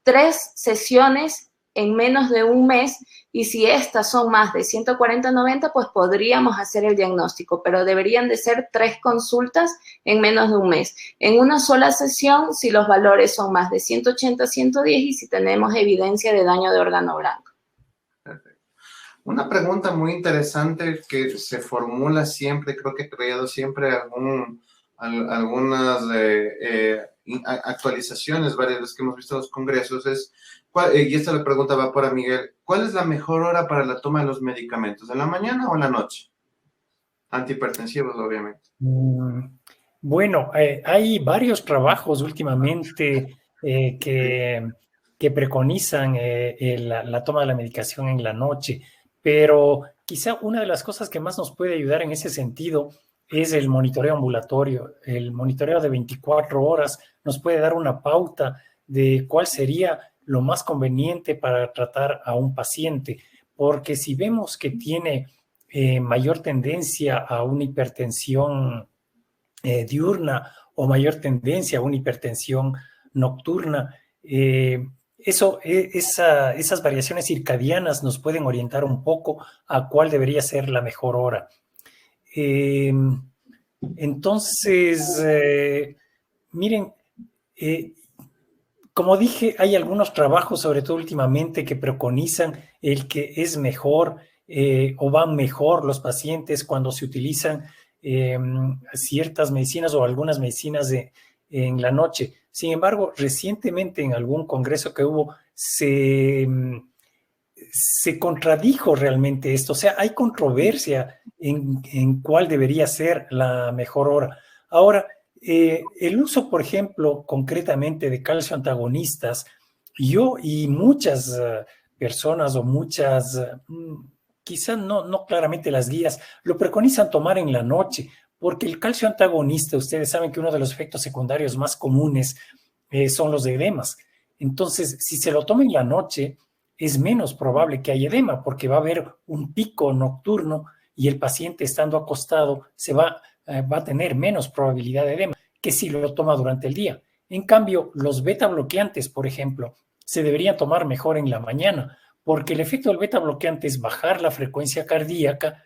3 sesiones en menos de un mes, y si estas son más de 140-90, pues podríamos hacer el diagnóstico, pero deberían de ser 3 consultas en menos de un mes. En una sola sesión, si los valores son más de 180-110 y si tenemos evidencia de daño de órgano blanco. Perfecto. Una pregunta muy interesante que se formula siempre, creo que he creado siempre algunas actualizaciones varias veces que hemos visto en los congresos es, y esta la pregunta va para Miguel, ¿cuál es la mejor hora para la toma de los medicamentos? ¿En la mañana o en la noche? Antihipertensivos, obviamente. Bueno, hay varios trabajos últimamente que preconizan la toma de la medicación en la noche, pero quizá una de las cosas que más nos puede ayudar en ese sentido es el monitoreo ambulatorio. El monitoreo de 24 horas nos puede dar una pauta de cuál sería lo más conveniente para tratar a un paciente, porque si vemos que tiene mayor tendencia a una hipertensión diurna o mayor tendencia a una hipertensión nocturna, esas variaciones circadianas nos pueden orientar un poco a cuál debería ser la mejor hora. Entonces, miren, como dije, hay algunos trabajos, sobre todo últimamente, que preconizan el que es mejor o van mejor los pacientes cuando se utilizan ciertas medicinas o algunas medicinas en la noche. Sin embargo, recientemente en algún congreso que hubo, se contradijo realmente esto. O sea, hay controversia en cuál debería ser la mejor hora. Ahora, el uso, por ejemplo, concretamente de calcio antagonistas, yo y muchas personas o muchas, quizás no claramente las guías, lo preconizan tomar en la noche, porque el calcio antagonista, ustedes saben que uno de los efectos secundarios más comunes son los edemas. Entonces, si se lo toma en la noche, es menos probable que haya edema, porque va a haber un pico nocturno y el paciente estando acostado va a tener menos probabilidad de edema que si lo toma durante el día. En cambio, los beta bloqueantes, por ejemplo, se deberían tomar mejor en la mañana, porque el efecto del beta bloqueante es bajar la frecuencia cardíaca,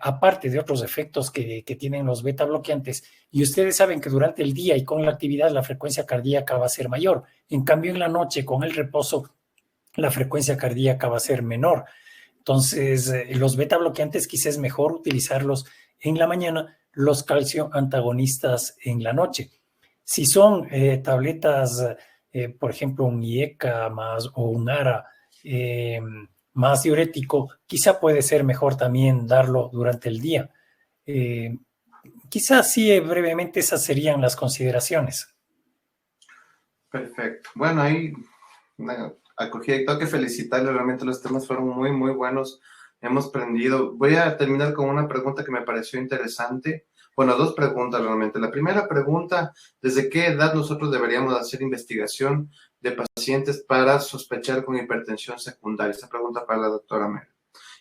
aparte de otros efectos que tienen los beta bloqueantes, y ustedes saben que durante el día y con la actividad la frecuencia cardíaca va a ser mayor. En cambio, en la noche, con el reposo, la frecuencia cardíaca va a ser menor. Entonces, los beta bloqueantes quizás es mejor utilizarlos en la mañana, los calcio antagonistas en la noche. Si son tabletas, por ejemplo, un IECA más o un ARA más diurético, quizá puede ser mejor también darlo durante el día. Quizás sí, brevemente esas serían las consideraciones. Perfecto. Bueno, ahí acogí, tengo que felicitarle, realmente los temas fueron muy, muy buenos. Hemos aprendido. Voy a terminar con una pregunta que me pareció interesante. Bueno, 2 preguntas realmente. La primera pregunta, ¿desde qué edad nosotros deberíamos hacer investigación de pacientes para sospechar con hipertensión secundaria? Esta pregunta para la doctora Mera.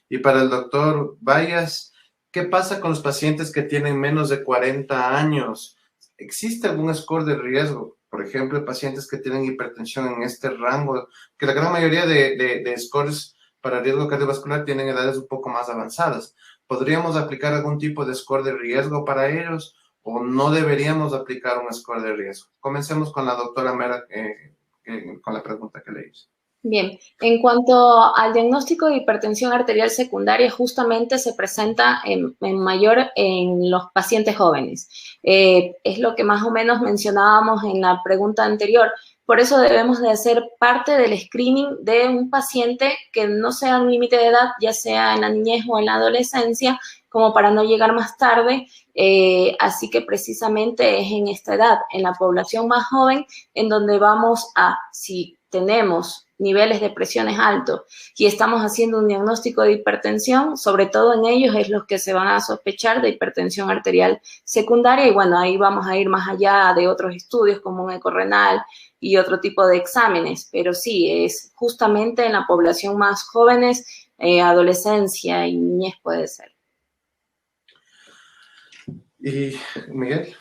Y para el doctor Bayas, ¿qué pasa con los pacientes que tienen menos de 40 años? ¿Existe algún score de riesgo? Por ejemplo, pacientes que tienen hipertensión en este rango, que la gran mayoría de scores para riesgo cardiovascular tienen edades un poco más avanzadas. ¿Podríamos aplicar algún tipo de score de riesgo para ellos o no deberíamos aplicar un score de riesgo? Comencemos con la doctora Mera con la pregunta que le hice. Bien, en cuanto al diagnóstico de hipertensión arterial secundaria, justamente se presenta en mayor en los pacientes jóvenes. Es lo que más o menos mencionábamos en la pregunta anterior. Por eso debemos de hacer parte del screening de un paciente que no sea un límite de edad, ya sea en la niñez o en la adolescencia, como para no llegar más tarde. Así que precisamente es en esta edad, en la población más joven, en donde vamos a, si tenemos niveles de presiones altos y estamos haciendo un diagnóstico de hipertensión, sobre todo en ellos es los que se van a sospechar de hipertensión arterial secundaria, y bueno, ahí vamos a ir más allá de otros estudios como un eco renal y otro tipo de exámenes, pero sí, es justamente en la población más jóvenes, adolescencia y niñez puede ser. Y Miguel.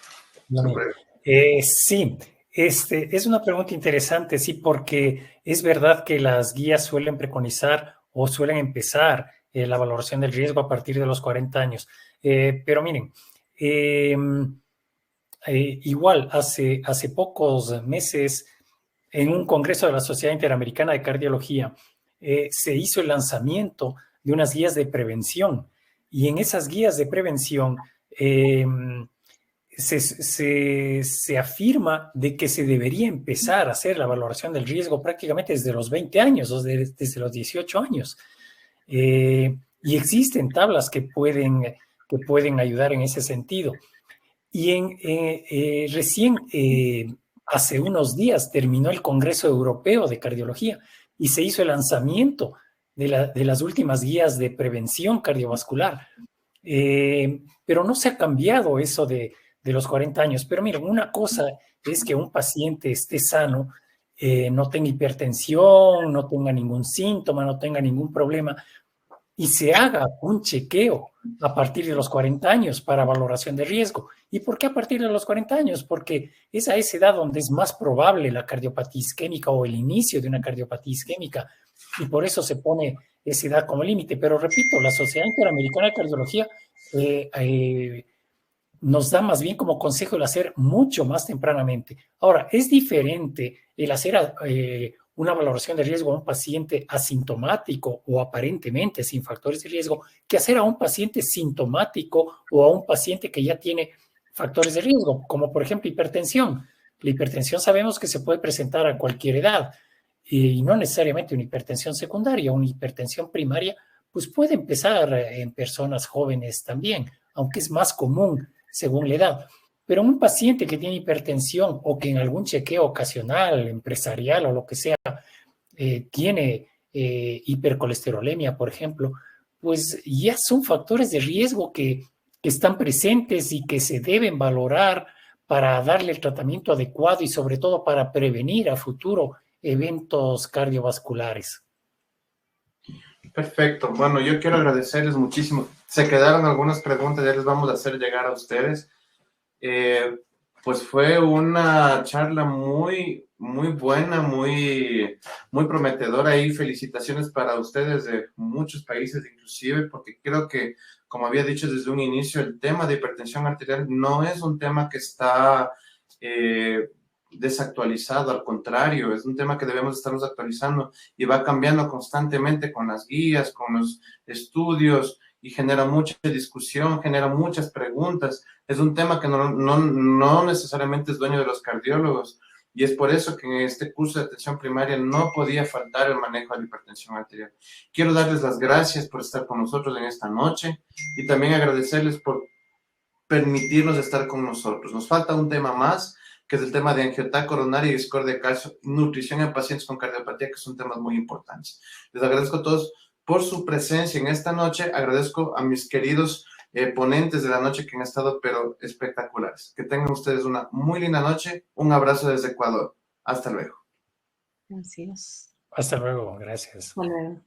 Sí, es una pregunta interesante, sí, porque es verdad que las guías suelen preconizar o suelen empezar la valoración del riesgo a partir de los 40 años. Pero miren, igual hace pocos meses, en un congreso de la Sociedad Interamericana de Cardiología, se hizo el lanzamiento de unas guías de prevención, y en esas guías de prevención se afirma de que se debería empezar a hacer la valoración del riesgo prácticamente desde los 20 años o desde los 18 años. Y existen tablas que pueden ayudar en ese sentido. Y recién hace unos días terminó el Congreso Europeo de Cardiología y se hizo el lanzamiento de las últimas guías de prevención cardiovascular. Pero no se ha cambiado eso de los 40 años. Pero miren, una cosa es que un paciente esté sano, no tenga hipertensión, no tenga ningún síntoma, no tenga ningún problema, y se haga un chequeo a partir de los 40 años para valoración de riesgo. ¿Y por qué a partir de los 40 años? Porque es a esa edad donde es más probable la cardiopatía isquémica o el inicio de una cardiopatía isquémica, y por eso se pone esa edad como límite. Pero repito, la Sociedad Interamericana de Cardiología nos da más bien como consejo el hacer mucho más tempranamente. Ahora, es diferente el hacer una valoración de riesgo a un paciente asintomático o aparentemente sin factores de riesgo que hacer a un paciente sintomático o a un paciente que ya tiene factores de riesgo, como por ejemplo hipertensión. La hipertensión sabemos que se puede presentar a cualquier edad, y no necesariamente una hipertensión secundaria. Una hipertensión primaria pues puede empezar en personas jóvenes también, aunque es más común según la edad. Pero un paciente que tiene hipertensión o que en algún chequeo ocasional, empresarial o lo que sea, tiene hipercolesterolemia, por ejemplo, pues ya son factores de riesgo que están presentes y que se deben valorar para darle el tratamiento adecuado y sobre todo para prevenir a futuro eventos cardiovasculares. Perfecto. Bueno, yo quiero agradecerles muchísimo. Se quedaron algunas preguntas, ya les vamos a hacer llegar a ustedes. Pues fue una charla muy buena, muy prometedora, y felicitaciones para ustedes de muchos países inclusive, porque creo que, como había dicho desde un inicio, el tema de hipertensión arterial no es un tema que está desactualizado, al contrario, es un tema que debemos estarnos actualizando y va cambiando constantemente con las guías, con los estudios, y genera mucha discusión, genera muchas preguntas. Es un tema que no necesariamente es dueño de los cardiólogos, y es por eso que en este curso de atención primaria no podía faltar el manejo de la hipertensión arterial. Quiero darles las gracias por estar con nosotros en esta noche y también agradecerles por permitirnos estar con nosotros. Nos falta un tema más, que es el tema de angiotá coronaria y score de calcio, nutrición en pacientes con cardiopatía, que son temas muy importantes. Les agradezco a todos por su presencia en esta noche. Agradezco a mis queridos ponentes de la noche que han estado pero espectaculares. Que tengan ustedes una muy linda noche. Un abrazo desde Ecuador. Hasta luego. Así es. Hasta luego, gracias. Hasta luego.